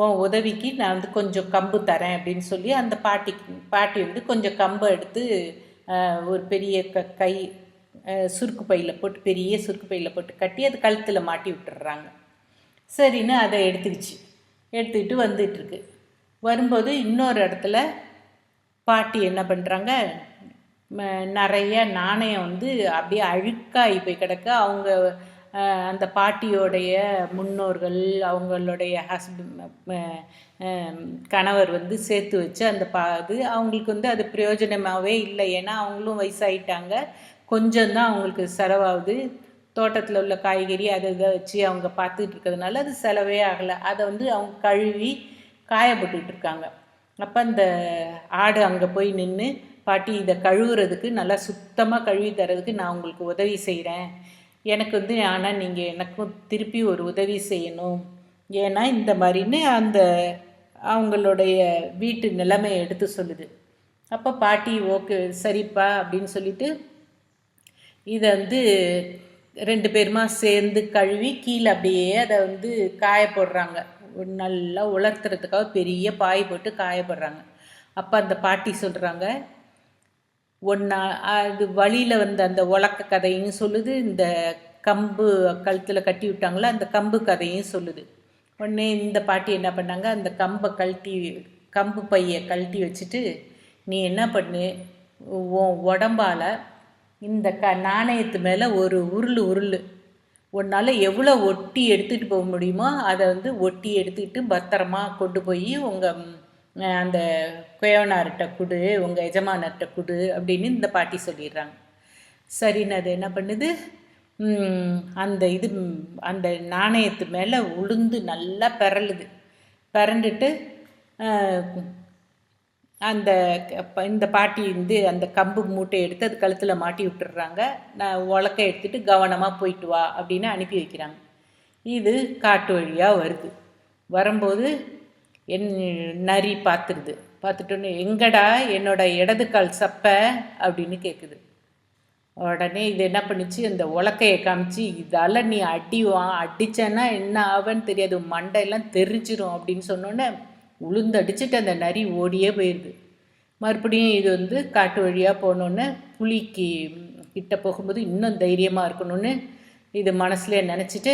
உன் உதவிக்கு நான் வந்து கொஞ்சம் கம்பு தரேன் அப்படின்னு சொல்லி அந்த பாட்டி வந்து கொஞ்சம் கம்பை எடுத்து ஒரு பெரிய கை சுருக்கு பையில் போட்டு, பெரிய சுருக்கு பையில் போட்டு கட்டி அது கழுத்தில் மாட்டி விட்டுடுறாங்க. சரின்னு அதை எடுத்துக்கிட்டு வந்துட்டுருக்கு. வரும்போது இன்னொரு இடத்துல பாட்டி என்ன பண்ணுறாங்க, நிறைய நாணயம் வந்து அப்படியே அழுக்காகி போய் கிடக்க. அவங்க அந்த பாட்டியோடைய முன்னோர்கள் அவங்களுடைய கணவர் வந்து சேர்த்து வச்சு அந்த இது அவங்களுக்கு வந்து அது பிரயோஜனமாகவே இல்லை. ஏன்னா அவங்களும் வயசாகிட்டாங்க, கொஞ்சம்தான் அவங்களுக்கு செலவாகுது. தோட்டத்தில் உள்ள காய்கறி அதை இதை வச்சு அவங்க பார்த்துக்கிட்டு இருக்கிறதுனால அது செலவே ஆகலை. அதை வந்து அவங்க கழுவி காயப்பட்டுக்கிட்டு இருக்காங்க. அப்போ அந்த ஆடு அங்கே போய் நின்று, பாட்டி இதை கழுவுறதுக்கு நல்லா சுத்தமாக கழுவி தரதுக்கு நான் உங்களுக்கு உதவி செய்கிறேன், எனக்கு வந்து ஆனால் நீங்கள் எனக்கும் திருப்பி ஒரு உதவி செய்யணும், ஏன்னா இந்த மாதிரின்னு அந்த அவங்களுடைய வீட்டு நிலைமையை எடுத்து சொல்லுது. அப்போ பாட்டி ஓகே சரிப்பா அப்படின்னு சொல்லிட்டு இதை வந்து 2 பேருமா சேர்ந்து கழுவி கீழே அப்படியே அதை வந்து காய போடுறாங்க. நல்லா உலர்த்துறதுக்காக பெரிய பாய் போட்டு காயப்படுறாங்க. அப்போ அந்த பாட்டி சொல்கிறாங்க, அது வழியில் வந்து அந்த உலக்க கதையும் சொல்லுது, இந்த கம்பு கழுத்தில் கட்டி விட்டாங்களோ அந்த கம்பு கதையும் சொல்லுது. உடனே இந்த பாட்டி என்ன பண்ணாங்க, அந்த கம்பு பையை கழட்டி வச்சுட்டு, நீ என்ன பண்ணு, உன் உடம்பால் இந்த நாணயத்து மேலே ஒரு உருள் உன்னால் எவ்வளோ ஒட்டி எடுத்துகிட்டு போக முடியுமோ அதை வந்து ஒட்டி எடுத்துக்கிட்டு பத்திரமா கொண்டு போய் உங்கள் அந்த குயவனார்கிட்ட கொடு, உங்கள் எஜமானர்கிட்ட கொடு அப்படின்னு இந்த பாட்டி சொல்லிடுறாங்க. சரின்னு அது என்ன பண்ணுது, அந்த நாணயத்து மேலே உளுந்து நல்லா பிறண்டுட்டு இந்த பாட்டி வந்து அந்த கம்பு மூட்டை எடுத்து அது கழுத்தில் மாட்டி விட்டுடுறாங்க. நான் உலக்கை எடுத்துகிட்டு கவனமாக போயிட்டு வா அப்படின்னு அனுப்பி வைக்கிறாங்க. இது காட்டு வழியாக வரும்போது நரி பார்த்துட்டோன்னு, எங்கடா என்னோட இடது கால் சப்பை அப்படின்னு கேட்குது. உடனே இது என்ன பண்ணிச்சு, அந்த உலக்கையை காமிச்சு, இதால் நீ அடிச்சேன்னா என்ன ஆவன்னு தெரியாது, மண்டையெல்லாம் தெரிஞ்சிரும் அப்படின்னு சொன்னோன்னே உளுந்தடிச்சிட்டு அந்த நரி ஓடியே போயிடுது. மறுபடியும் இது வந்து காட்டு வழியாக போனோன்னே புலிக்கு கிட்ட போகும்போது இன்னும் தைரியமாக இருக்கணும்னு இது மனசுல நினச்சிட்டு,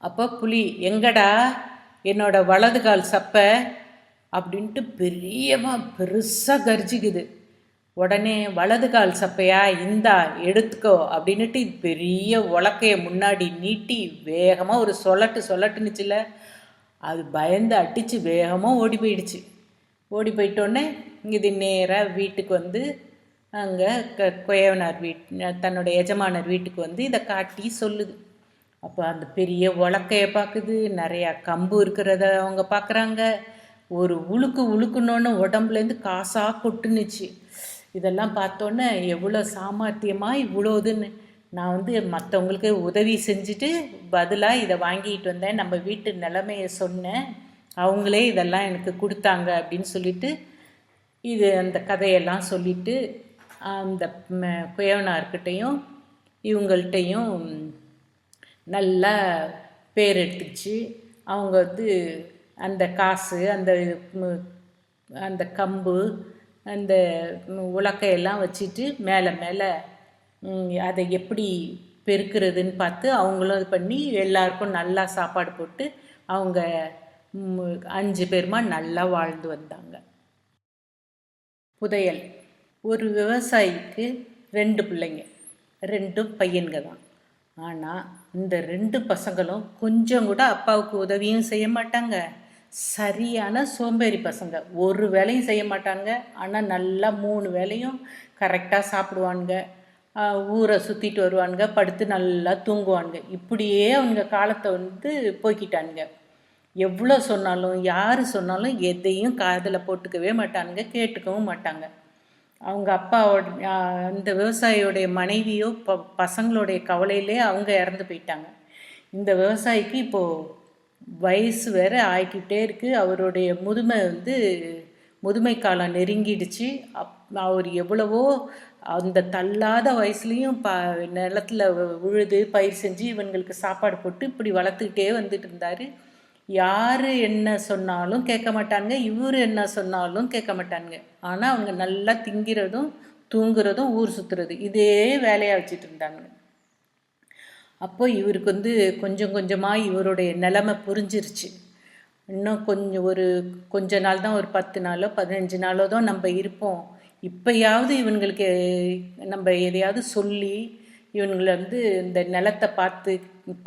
அப்போ புலி எங்கடா என்னோட வலது கால் சப்பை அப்படின்ட்டு பெருசாக கர்ஜிக்குது. உடனே வலது கால் சப்பையா இந்தா எடுத்துக்கோ அப்படின்னுட்டு பெரிய உலக்கைய முன்னாடி நீட்டி வேகமாக ஒரு சொல்லட்டுன்னுச்சுல, அது பயந்து அடித்து வேகமாக ஓடி போயிடுச்சு. ஓடி போயிட்டோடனே இது நேராக வீட்டுக்கு வந்து அங்கே குயவனார் தன்னோட எஜமானர் வீட்டுக்கு வந்து இதை காட்டி சொல்லுது. அப்போ அந்த பெரிய உலக்கையை பார்க்குது, நிறையா கம்பு இருக்கிறத அவங்க பார்க்குறாங்க. ஒரு உழுக்குனோன்னு உடம்புலேருந்து காசாக கொட்டுனுச்சு. இதெல்லாம் பார்த்தோன்னே எவ்வளோ சாமர்த்தியமாக இவ்வளோதுன்னு நான் வந்து மற்றவங்களுக்கு உதவி செஞ்சுட்டு பதிலாக இதை வாங்கிட்டு வந்தேன், நம்ம வீட்டு நிலைமையை சொன்னேன், அவங்களே இதெல்லாம் எனக்கு கொடுத்தாங்க அப்படின்னு சொல்லிட்டு இது அந்த கதையெல்லாம் சொல்லிட்டு அந்த குயவனார்கிட்டையும் இவங்கள்ட்டையும் நல்லா பேர் எடுத்துச்சு. அவங்க வந்து அந்த காசு அந்த அந்த கம்பு அந்த உலக்கையெல்லாம் வச்சுட்டு மேலே மேலே அதை எப்படி பெருக்கிறதுன்னு பார்த்து அவங்களும் இது பண்ணி எல்லாருக்கும் நல்லா சாப்பாடு போட்டு அவங்க 5 பேருமா நல்லா வாழ்ந்து வந்தாங்க. புதையல். ஒரு விவசாயிக்கு 2 பிள்ளைங்க, 2 பையன்க தான். ஆனால் இந்த 2 பசங்களும் கொஞ்சம் கூட அப்பாவுக்கு உதவியும் செய்ய மாட்டாங்க, சரியான சோம்பேறி பசங்க. ஒரு வேலையும் செய்ய மாட்டாங்க, ஆனால் நல்லா 3 வேலையும் கரெக்டாக சாப்பிடுவானுங்க, ஊரை சுற்றிட்டு வருவானுங்க, படுத்து நல்லா தூங்குவானுங்க. இப்படியே அவங்க காலத்தை வந்து போய்கிட்டானுங்க. எவ்வளோ சொன்னாலும் யார் சொன்னாலும் எதையும் காதில் போட்டுக்கவே மாட்டானுங்க, கேட்டுக்கவும் மாட்டாங்க. அவங்க அப்பாவோட அந்த விவசாயியோடைய மனைவியோ பசங்களுடைய கவலையிலே அவங்க இறந்து போயிட்டாங்க. இந்த விவசாயிக்கு இப்போது வயசு வேற ஆகிக்கிட்டே இருக்குது. அவருடைய முதுமை காலம் நெருங்கிடுச்சு. அவர் எவ்வளவோ அந்த தள்ளாத வயசுலேயும் நிலத்தில் உழுது பயிர் செஞ்சு இவங்களுக்கு சாப்பாடு போட்டு இப்படி வளர்த்துக்கிட்டே வந்துட்டு இருந்தார். யார் என்ன சொன்னாலும் கேட்க மாட்டாங்க, இவர் என்ன சொன்னாலும் கேட்க மாட்டாங்க. ஆனால் அவங்க நல்லா திங்கிறதும் தூங்குறதும் ஊர் சுற்றுறது இதே வேலையாக வச்சுட்டு இருந்தாங்க. அப்போ இவருக்கு வந்து கொஞ்சம் கொஞ்சமாக இவருடைய நிலைமை புரிஞ்சிருச்சு. இன்னும் கொஞ்ச நாள் தான், ஒரு 10 நாளோ 15 நாளோ தான் நம்ம இருப்போம், இப்போயாவது இவங்களுக்கு நம்ம எதையாவது சொல்லி இவங்களை வந்து இந்த நிலத்தை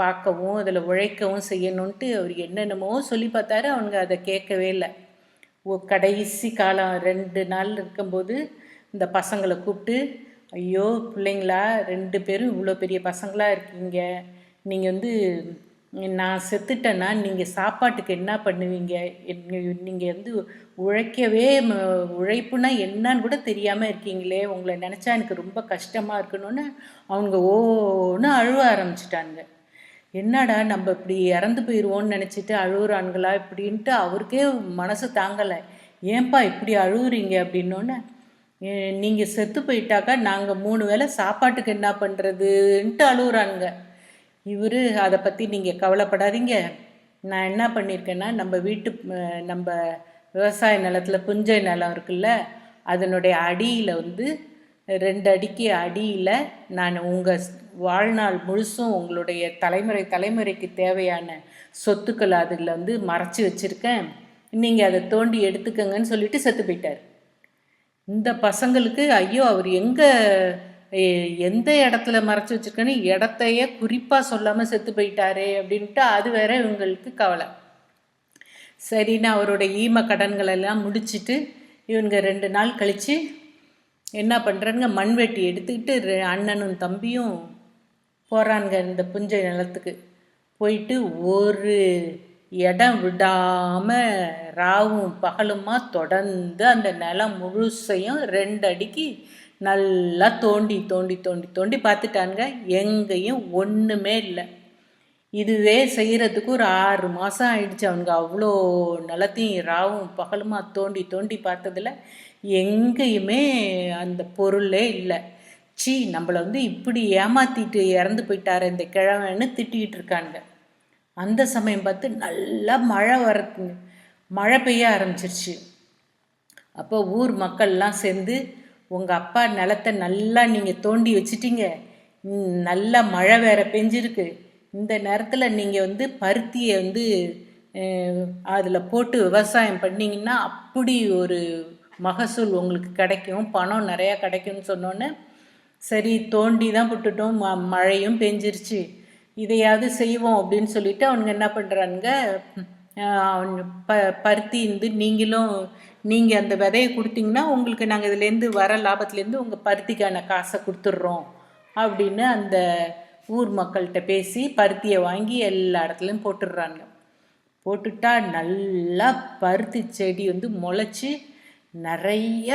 பார்க்கவும் அதில் உழைக்கவும் செய்யணுன்ட்டு அவர் என்னென்னமோ சொல்லி பார்த்தாரு. அவங்க அதை கேட்கவே இல்லை. கடைசி காலம் 2 நாள் இருக்கும்போது இந்த பசங்களை கூப்பிட்டு, ஐயோ பிள்ளைங்களா, 2 பேரும் இவ்வளோ பெரிய பசங்களாக இருக்கீங்க, நீங்கள் வந்து நான் செத்துட்டேன்னா நீங்கள் சாப்பாட்டுக்கு என்ன பண்ணுவீங்க, நீங்கள் வந்து உழைப்புனா என்னன்னு கூட தெரியாமல் இருக்கீங்களே, உங்களை நினச்சா எனக்கு ரொம்ப கஷ்டமாக இருக்கணும்னு அவங்க ஓன்னு அழுவ ஆரம்பிச்சிட்டாங்க. என்னடா நம்ம இப்படி இறந்து போயிடுவோன்னு நினச்சிட்டு அழுகுறானுங்களா இப்படின்ட்டு அவருக்கே மனசு தாங்கலை. ஏன்பா இப்படி அழுகுறீங்க அப்படின்னோன்னே, நீங்கள் செத்து போயிட்டாக்கா நாங்கள் 3 வேளை சாப்பாட்டுக்கு என்ன பண்ணுறதுன்ட்டு அழுகுறானுங்க. இவர் அதை பற்றி நீங்கள் கவலைப்படாதீங்க, நான் என்ன பண்ணியிருக்கேன்னா நம்ம விவசாய நிலத்தில் புஞ்சை நிலம் இருக்குல்ல, அதனுடைய அடியில் வந்து 2 அடிக்கு அடியில் நான் உங்கள் வாழ்நாள் முழுசும் உங்களுடைய தலைமுறைக்கு தேவையான சொத்துக்கள் அதில் வந்து மறைச்சி வச்சுருக்கேன், நீங்கள் அதை தோண்டி எடுத்துக்கங்கன்னு சொல்லிட்டு செத்து போயிட்டார். இந்த பசங்களுக்கு ஐயோ அவர் எந்த இடத்துல மறைச்சி வச்சுருக்கேன்னு இடத்தையே குறிப்பாக சொல்லாமல் செத்து போயிட்டாரே அப்படின்ட்டு அது வேற இவங்களுக்கு கவலை. சரின்னு அவரோட ஈம கடன்களெல்லாம் முடிச்சுட்டு இவங்க 2 நாள் கழித்து என்ன பண்ணுறானுங்க, மண்வெட்டி எடுத்துக்கிட்டு அண்ணனும் தம்பியும் போகிறானுங்க இந்த புஞ்சை நிலத்துக்கு. போயிட்டு ஒரு இடம் விடாமல் ராவும் பகலுமா தொடர்ந்து அந்த நிலம் முழுசையும் 2 அடிக்கு நல்லா தோண்டி தோண்டி தோண்டி தோண்டி பார்த்துட்டானுங்க, எங்கேயும் ஒன்றுமே இல்லை. இதுவே செய்கிறதுக்கு ஒரு 6 மாதம் ஆயிடுச்சு. அவங்க அவ்வளோ நிலத்தையும் ராவும் பகலுமா தோண்டி தோண்டி பார்த்ததில் எங்கேயுமே அந்த பொருளே இல்லை. நம்மளை வந்து இப்படி ஏமாற்றிட்டு இறந்து போயிட்டார இந்த கிழவன்னு திட்டிகிட்டு இருக்காங்க. அந்த சமயம் பார்த்து நல்லா மழை பெய்ய ஆரம்பிச்சிருச்சு. அப்போ ஊர் மக்கள்லாம் சேர்ந்து, உங்கள் அப்பா நிலத்தை நல்லா நீங்கள் தோண்டி வச்சிட்டீங்க, நல்லா மழை வேற பெஞ்சிருக்கு, இந்த நேரத்தில் நீங்கள் வந்து பருத்தியை வந்து அதில் போட்டு விவசாயம் பண்ணிங்கன்னா அப்படி ஒரு மகசூல் உங்களுக்கு கிடைக்கும், பணம் நிறையா கிடைக்கும்னு சொன்னோன்னே சரி தோண்டி தான் விட்டுட்டோம், மழையும் பெஞ்சிருச்சு, இதையாவது செய்வோம் அப்படின்னு சொல்லிட்டு அவனுங்க என்ன பண்ணுறானுங்க, அவன் பருத்தி நீங்கள் அந்த விதையை கொடுத்தீங்கன்னா உங்களுக்கு நாங்கள் இதுலேருந்து வர லாபத்துலேருந்து உங்கள் பருத்திக்கான காசை கொடுத்துட்றோம் அப்படின்னு அந்த ஊர் மக்கள்கிட்ட பேசி பருத்தியை வாங்கி எல்லா இடத்துலையும் போட்டுடுறாங்க. போட்டுட்டா நல்லா பருத்தி செடி முளைச்சி நிறைய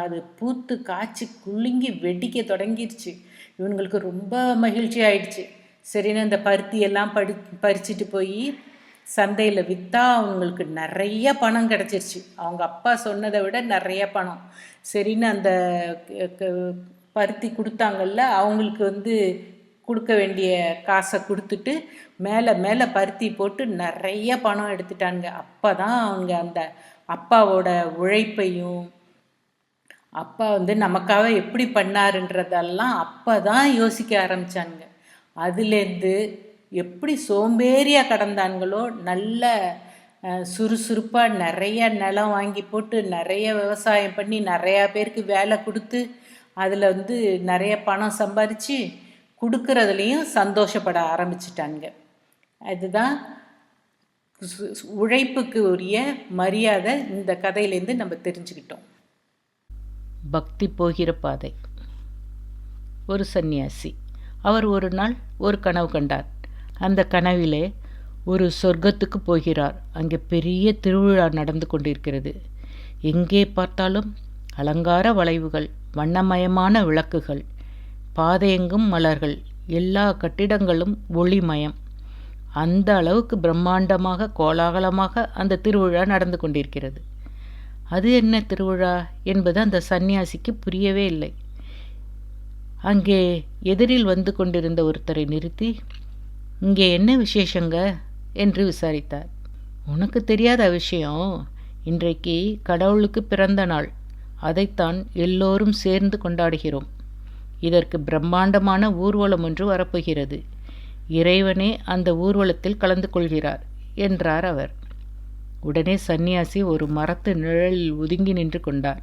அது பூத்து காய்ச்சி குலுங்கி வெடிக்க தொடங்கிடுச்சு. இவங்களுக்கு ரொம்ப மகிழ்ச்சி ஆயிடுச்சு. சரின்னு அந்த பருத்தியெல்லாம் பறிச்சுட்டு போய் சந்தையில் விற்றா அவங்களுக்கு நிறைய பணம் கிடச்சிருச்சு. அவங்க அப்பா சொன்னதை விட நிறைய பணம். சரின்னு அந்த பருத்தி கொடுத்தாங்கல்ல, அவங்களுக்கு கொடுக்க வேண்டிய காசை கொடுத்துட்டு மேலே மேலே பருத்தி போட்டு நிறைய பணம் எடுத்துட்டாங்க. அப்போ தான் அவங்க அந்த அப்பாவோட உழைப்பையும் அப்பா நமக்காக எப்படி பண்ணாருன்றதெல்லாம் அப்போ தான் யோசிக்க ஆரம்பித்தாங்க. அதுலேருந்து எப்படி சோம்பேறியாக கடந்தாங்களோ நல்ல சுறுசுறுப்பாக நிறைய நிலம் வாங்கி போட்டு நிறைய விவசாயம் பண்ணி நிறையா பேருக்கு வேலை கொடுத்து அதில் நிறைய பணம் சம்பாதிச்சு கொடுக்கறதுலையும் சந்தோஷப்பட ஆரம்பிச்சிட்டாங்க. அதுதான் உழைப்புக்கு உரிய மரியாதை இந்த கதையிலேருந்து நம்ம தெரிஞ்சுக்கிட்டோம். பக்தி போகிற பாதை. ஒரு சந்நியாசி. அவர் ஒரு நாள் ஒரு கனவு கண்டார். அந்த கனவிலே ஒரு சொர்க்கத்துக்கு போகிறார். அங்கே பெரிய திருவிழா நடந்து கொண்டிருக்கிறது. எங்கே பார்த்தாலும் அலங்கார வளைவுகள், வண்ணமயமான விளக்குகள், பாதையெங்கும் மலர்கள், எல்லா கட்டிடங்களும் ஒளிமயம். அந்த அளவுக்கு பிரம்மாண்டமாக கோலாகலமாக அந்த திருவிழா நடந்து கொண்டிருக்கிறது. அது என்ன திருவிழா என்பது அந்த சந்நியாசிக்கு புரியவே இல்லை. அங்கே எதிரில் வந்து கொண்டிருந்த ஒருத்தரை நிறுத்தி, இங்கே என்ன விசேஷங்க என்று விசாரித்தார். உனக்கு தெரியாத விஷயம், இன்றைக்கு கடவுளுக்கு பிறந்த நாள். அதைத்தான் எல்லோரும் சேர்ந்து கொண்டாடுகிறோம். இதற்கு பிரம்மாண்டமான ஊர்வலம் ஒன்று வரப்போகிறது. இறைவனே அந்த ஊர்வலத்தில் கலந்து கொள்கிறார் என்றார் அவர். உடனே சந்நியாசி ஒரு மரத்து நிழலில் ஒதுங்கி நின்று கொண்டார்.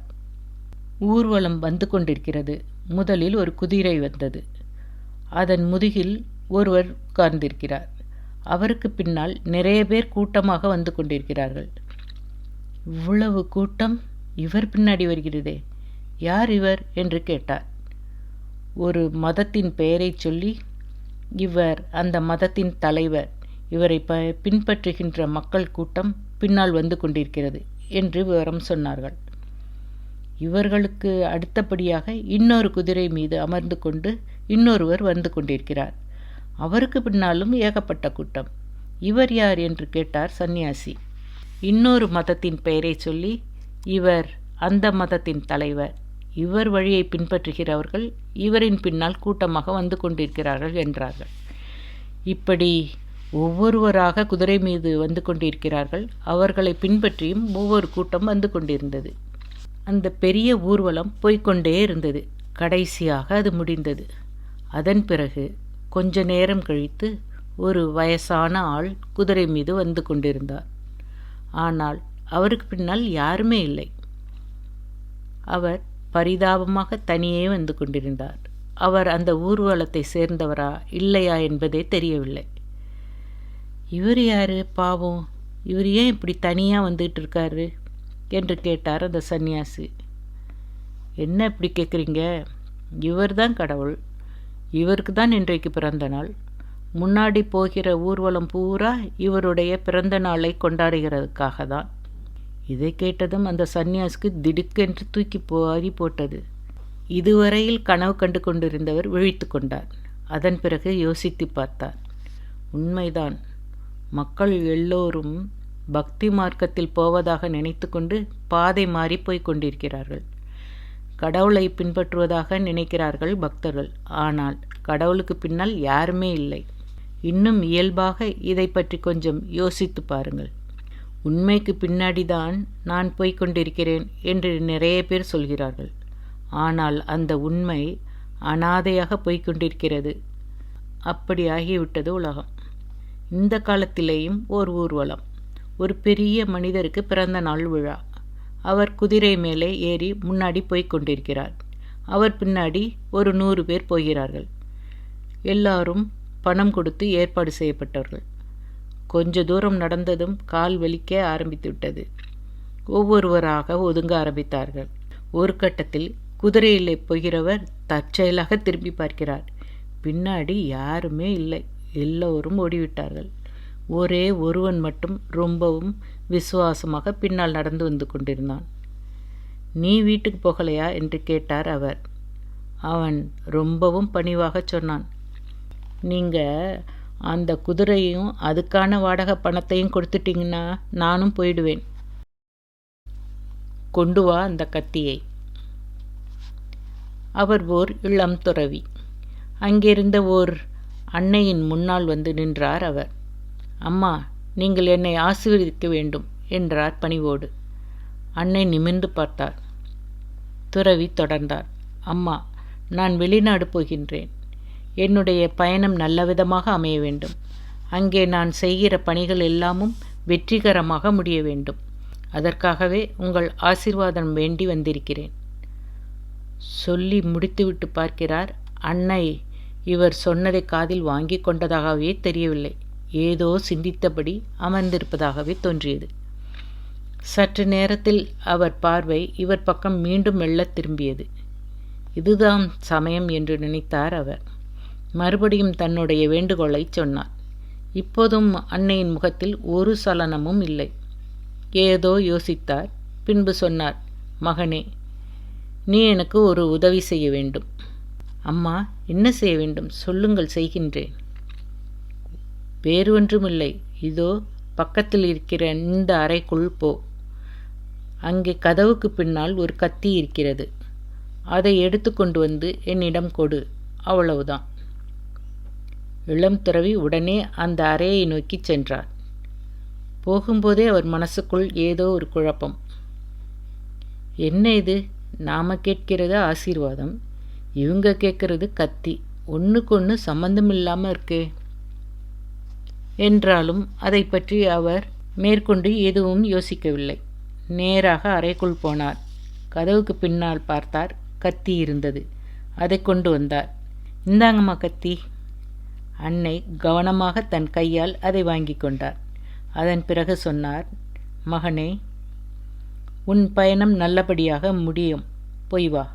ஊர்வலம் வந்து கொண்டிருக்கிறது. முதலில் ஒரு குதிரை வந்தது. அதன் முதுகில் ஒருவர் உட்கார்ந்திருக்கிறார். அவருக்கு பின்னால் நிறைய பேர் கூட்டமாக வந்து கொண்டிருக்கிறார்கள். இவ்வளவு கூட்டம் இவர் பின்னாடி வருகிறதே, யார் இவர் என்று கேட்டார். ஒரு மதத்தின் பெயரை சொல்லி, இவர் அந்த மதத்தின் தலைவர், இவரை பின்பற்றுகின்ற மக்கள் கூட்டம் பின்னால் வந்து கொண்டிருக்கிறது என்று விவரம் சொன்னார்கள். இவர்களுக்கு அடுத்தபடியாக இன்னொரு குதிரை மீது அமர்ந்து கொண்டு இன்னொருவர் வந்து கொண்டிருக்கிறார். அவருக்கு பின்னாலும் ஏகப்பட்ட கூட்டம். இவர் யார் என்று கேட்டார் சந்நியாசி. இன்னொரு மதத்தின் பெயரை சொல்லி, இவர் அந்த மதத்தின் தலைவர், இவர் வழியை பின்பற்றுகிறவர்கள் இவரின் பின்னால் கூட்டமாக வந்து கொண்டிருக்கிறார்கள் என்றார்கள். இப்படி ஒவ்வொருவராக குதிரை மீது வந்து கொண்டிருக்கிறார்கள். அவர்களை பின்பற்றியும் ஒவ்வொரு கூட்டம் வந்து கொண்டிருந்தது. அந்த பெரிய ஊர்வலம் போய்கொண்டே இருந்தது. கடைசியாக அது முடிந்தது. அதன் பிறகு கொஞ்ச நேரம் கழித்து ஒரு வயசான ஆள் குதிரை மீது வந்து கொண்டிருந்தார். ஆனால் அவருக்கு பின்னால் யாருமே இல்லை. அவர் பரிதாபமாக தனியே வந்து கொண்டிருந்தார். அவர் அந்த ஊர்வலத்தை சேர்ந்தவரா இல்லையா என்பதே தெரியவில்லை. இவர் யாரு பாவம், இவர் ஏன் இப்படி தனியாக வந்துட்டு இருக்காரு என்று கேட்டார் அந்த சந்நியாசி. என்ன இப்படி கேட்குறீங்க? இவர் தான் கடவுள். இவருக்கு தான் இன்றைக்கு பிறந்த நாள். முன்னாடி போகிற ஊர்வலம் பூரா இவருடைய பிறந்த நாளை கொண்டாடுகிறதுக்காக தான். இதை கேட்டதும் அந்த சந்நியாசிக்கு திடுக்கென்று தூக்கி போரி போட்டது. இதுவரையில் கனவு கண்டு கொண்டிருந்தவர் விழித்து கொண்டார். அதன் பிறகு யோசித்து பார்த்தார். உண்மைதான், மக்கள் எல்லோரும் பக்தி மார்க்கத்தில் போவதாக நினைத்து கொண்டு பாதை மாறி போய் கொண்டிருக்கிறார்கள். கடவுளை பின்பற்றுவதாக நினைக்கிறார்கள் பக்தர்கள். ஆனால் கடவுளுக்கு பின்னால் யாருமே இல்லை. இன்னும் இயல்பாக இதை பற்றி கொஞ்சம் யோசித்து பாருங்கள். உண்மைக்கு பின்னாடிதான் நான் போய்கொண்டிருக்கிறேன் என்று நிறைய பேர் சொல்கிறார்கள். ஆனால் அந்த உண்மை அனாதையாக போய்கொண்டிருக்கிறது. அப்படி ஆகிவிட்டது உலகம். இந்த காலத்திலேயும் ஓர் ஊர்வலம். ஒரு பெரிய மனிதருக்கு பிறந்த நாள் விழா. அவர் குதிரை மேலே ஏறி முன்னாடி போய்க் கொண்டிருக்கிறார். அவர் பின்னாடி ஒரு 100 பேர் போகிறார்கள். எல்லாரும் பணம் கொடுத்து ஏற்பாடு செய்யப்பட்டவர்கள். கொஞ்ச தூரம் நடந்ததும் கால் வலிக்க ஆரம்பித்து விட்டது. ஒவ்வொருவராக ஒதுங்க ஆரம்பித்தார்கள். ஒரு கட்டத்தில் குதிரையிலே போகிறவர் தற்செயலாக திரும்பி பார்க்கிறார். பின்னாடி யாருமே இல்லை. எல்லோரும் ஓடிவிட்டார்கள். ஒரே ஒருவன் மட்டும் ரொம்பவும் விசுவாசமாக பின்னால் நடந்து வந்து கொண்டிருந்தான். நீ வீட்டுக்கு போகலையா என்று கேட்டார் அவர். அவன் ரொம்பவும் பணிவாக சொன்னான், நீங்கள் அந்த குதிரையும் அதுக்கான வாடகை பணத்தையும் கொடுத்துட்டிங்கன்னா நானும் போயிடுவேன். கொண்டு வா அந்த கத்தியை. அவர் ஓர் இளம் துறவி. அங்கிருந்த ஓர் அன்னையின் முன்னால் வந்து நின்றார் அவர். அம்மா, நீங்கள் என்னை ஆசீர்வதிக்க வேண்டும் என்றார் பணிவோடு. அன்னை நிமிர்ந்து பார்த்தார். துறவி தொடர்ந்தார். அம்மா, நான் வெளிநாடு போகின்றேன். என்னுடைய பயணம் நல்லவிதமாக அமைய வேண்டும். அங்கே நான் செய்கிற பணிகள் எல்லாமும் வெற்றிகரமாக முடிய வேண்டும். அதற்காகவே உங்கள் ஆசீர்வாதம் வேண்டி வந்திருக்கிறேன். சொல்லி முடித்துவிட்டு பார்க்கிறார். அன்னை இவர் சொன்னதை காதில் வாங்கி கொண்டதாகவே தெரியவில்லை. ஏதோ சிந்தித்தபடி அமர்ந்திருப்பதாகவே தோன்றியது. சற்று நேரத்தில் அவர் பார்வை இவர் பக்கம் மீண்டும் மெல்லத் திரும்பியது. இதுதான் சமயம் என்று நினைத்தார் அவர். மறுபடியும் தன்னுடைய வேண்டுகோளை சொன்னார். இப்போதும் அன்னையின் முகத்தில் ஒரு சலனமும் இல்லை. ஏதோ யோசித்தார். பின்பு சொன்னார், மகனே, நீ எனக்கு ஒரு உதவி செய்ய வேண்டும். அம்மா, என்ன செய்ய வேண்டும்? சொல்லுங்கள், செய்கின்றேன். வேறு ஒன்றுமில்லை. இதோ பக்கத்தில் இருக்கிற இந்த அறைக்குள் போ. அங்கே கதவுக்கு பின்னால் ஒரு கத்தி இருக்கிறது. அதை எடுத்து கொண்டு வந்து என்னிடம் கொடு. அவ்வளவுதான். இளம் துறவி உடனே அந்த அறையை நோக்கி சென்றார். போகும்போதே அவர் மனசுக்குள் ஏதோ ஒரு குழப்பம். என்ன இது? நாம கேட்கிறது ஆசீர்வாதம், இவங்க கேட்கறது கத்தி. ஒன்றுக்கொன்று சம்பந்தமில்லாமல் இருக்கே. என்றாலும் அதை பற்றி அவர் மேற்கொண்டு எதுவும் யோசிக்கவில்லை. நேராக அறைக்குள் போனார். கதவுக்கு பின்னால் பார்த்தார். கத்தி இருந்தது. அதை கொண்டு வந்தார். இந்தாங்கம்மா கத்தி. அன்னை கவனமாக தன் கையால் அதை வாங்கி கொண்டார். அதன் பிறகு சொன்னார், மகனே, உன் பயணம் நல்லபடியாக முடியும். போய் வா.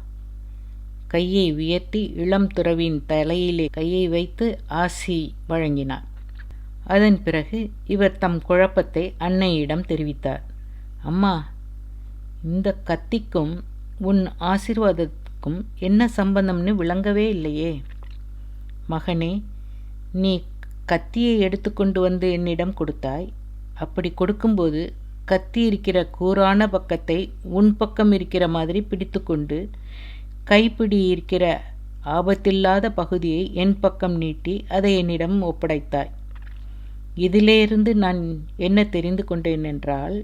கையை உயர்த்தி இளம் துறவியின் தலையிலே கையை வைத்து ஆசி வழங்கினார். அதன் பிறகு இவர் தம் குழப்பத்தை அன்னையிடம் தெரிவித்தார். அம்மா, இந்த கத்திக்கும் உன் ஆசீர்வாதத்துக்கும் என்ன சம்பந்தம்னு விளங்கவே இல்லையே. மகனே, நீ கத்தியை எடுத்துக்கொண்டு வந்து என்னிடம் கொடுத்தாய். அப்படி கொடுக்கும்போது கத்தி இருக்கிற கூரான பக்கத்தை உன் பக்கம் இருக்கிற மாதிரி பிடித்து கொண்டு கைப்பிடி இருக்கிற ஆபத்தில்லாத பகுதியை என் பக்கம் நீட்டி அதை என்னிடம் ஒப்படைத்தாய். இதிலிருந்து நான் என்ன தெரிந்து கொண்டேன் என்றால்,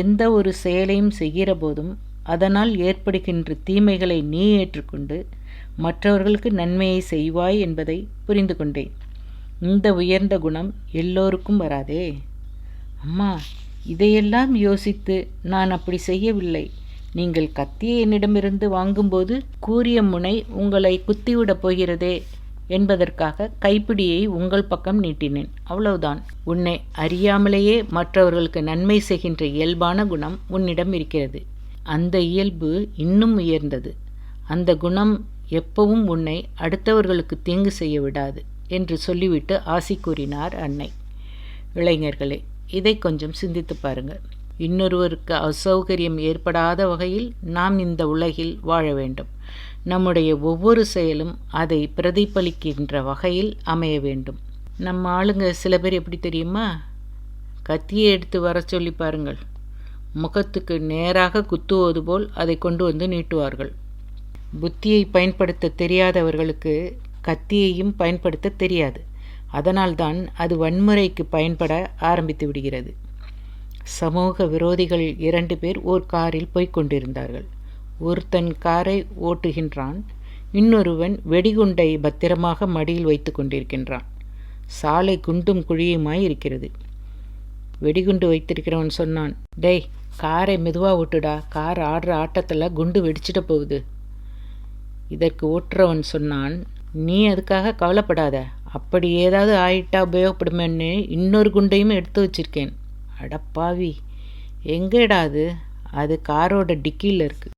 எந்த ஒரு செயலையும் செய்கிற போதும் அதனால் ஏற்படுகின்ற தீமைகளை நீ ஏற்றுக்கொண்டு மற்றவர்களுக்கு நன்மையை செய்வாய் என்பதை புரிந்து கொண்டேன். இந்த உயர்ந்த குணம் எல்லோருக்கும் வராதே. அம்மா, இதையெல்லாம் யோசித்து நான் அப்படி செய்யவில்லை. நீங்கள் கத்தியை என்னிடமிருந்து வாங்கும்போது கூரிய முனை உங்களை குத்திவிடப் போகிறதே என்பதற்காக கைப்பிடியை உங்கள் பக்கம் நீட்டினேன். அவ்வளவுதான். உன்னை அறியாமலேயே மற்றவர்களுக்கு நன்மை செய்கின்ற இயல்பான குணம் உன்னிடம் இருக்கிறது. அந்த இயல்பு இன்னும் உயர்ந்தது. அந்த குணம் எப்பவும் உன்னை அடுத்தவர்களுக்கு தீங்கு செய்ய விடாது என்று சொல்லிவிட்டு ஆசி கூறினார் அன்னை. இளைஞர்களே, இதை கொஞ்சம் சிந்தித்து பாருங்கள். இன்னொருவருக்கு அசௌகரியம் ஏற்படாத வகையில் நாம் இந்த உலகில் வாழ வேண்டும். நம்முடைய ஒவ்வொரு செயலும் அதை பிரதிபலிக்கின்ற வகையில் அமைய வேண்டும். நம்ம ஆளுங்க சில பேர் எப்படி தெரியுமா? கத்தியை எடுத்து வர சொல்லி பாருங்கள், முகத்துக்கு நேராக குத்துவது போல் அதை கொண்டு வந்து நீட்டுவார்கள். புத்தியை பயன்படுத்த தெரியாதவர்களுக்கு கத்தியையும் பயன்படுத்த தெரியாது. அதனால்தான் அது வன்முறைக்கு பயன்பட ஆரம்பித்து விடுகிறது. சமூக விரோதிகள் 2 பேர் ஓர் காரில் போய்க் கொண்டிருந்தார்கள். ஒருத்தன் காரை ஓட்டுகின்றான், இன்னொருவன் வெடிகுண்டை பத்திரமாக மடியில் வைத்து கொண்டிருக்கின்றான். சாலை குண்டும் குழியுமாய் இருக்கிறது. வெடிகுண்டு வைத்திருக்கிறவன் சொன்னான், டேய், காரை மெதுவாக ஓட்டுடா, கார் ஆடுற ஆட்டத்தில் குண்டு வெடிச்சிட போகுது. இதற்கு ஓட்டுறவன் சொன்னான், நீ அதுக்காக கவலைப்படாத, அப்படி ஏதாவது ஆயிட்டா உபயோகப்படுமேன்னு இன்னொரு குண்டையும் எடுத்து வச்சிருக்கேன். அடப்பாவி, எங்கேடா அது? அது காரோட டிக்கியில் இருக்குது.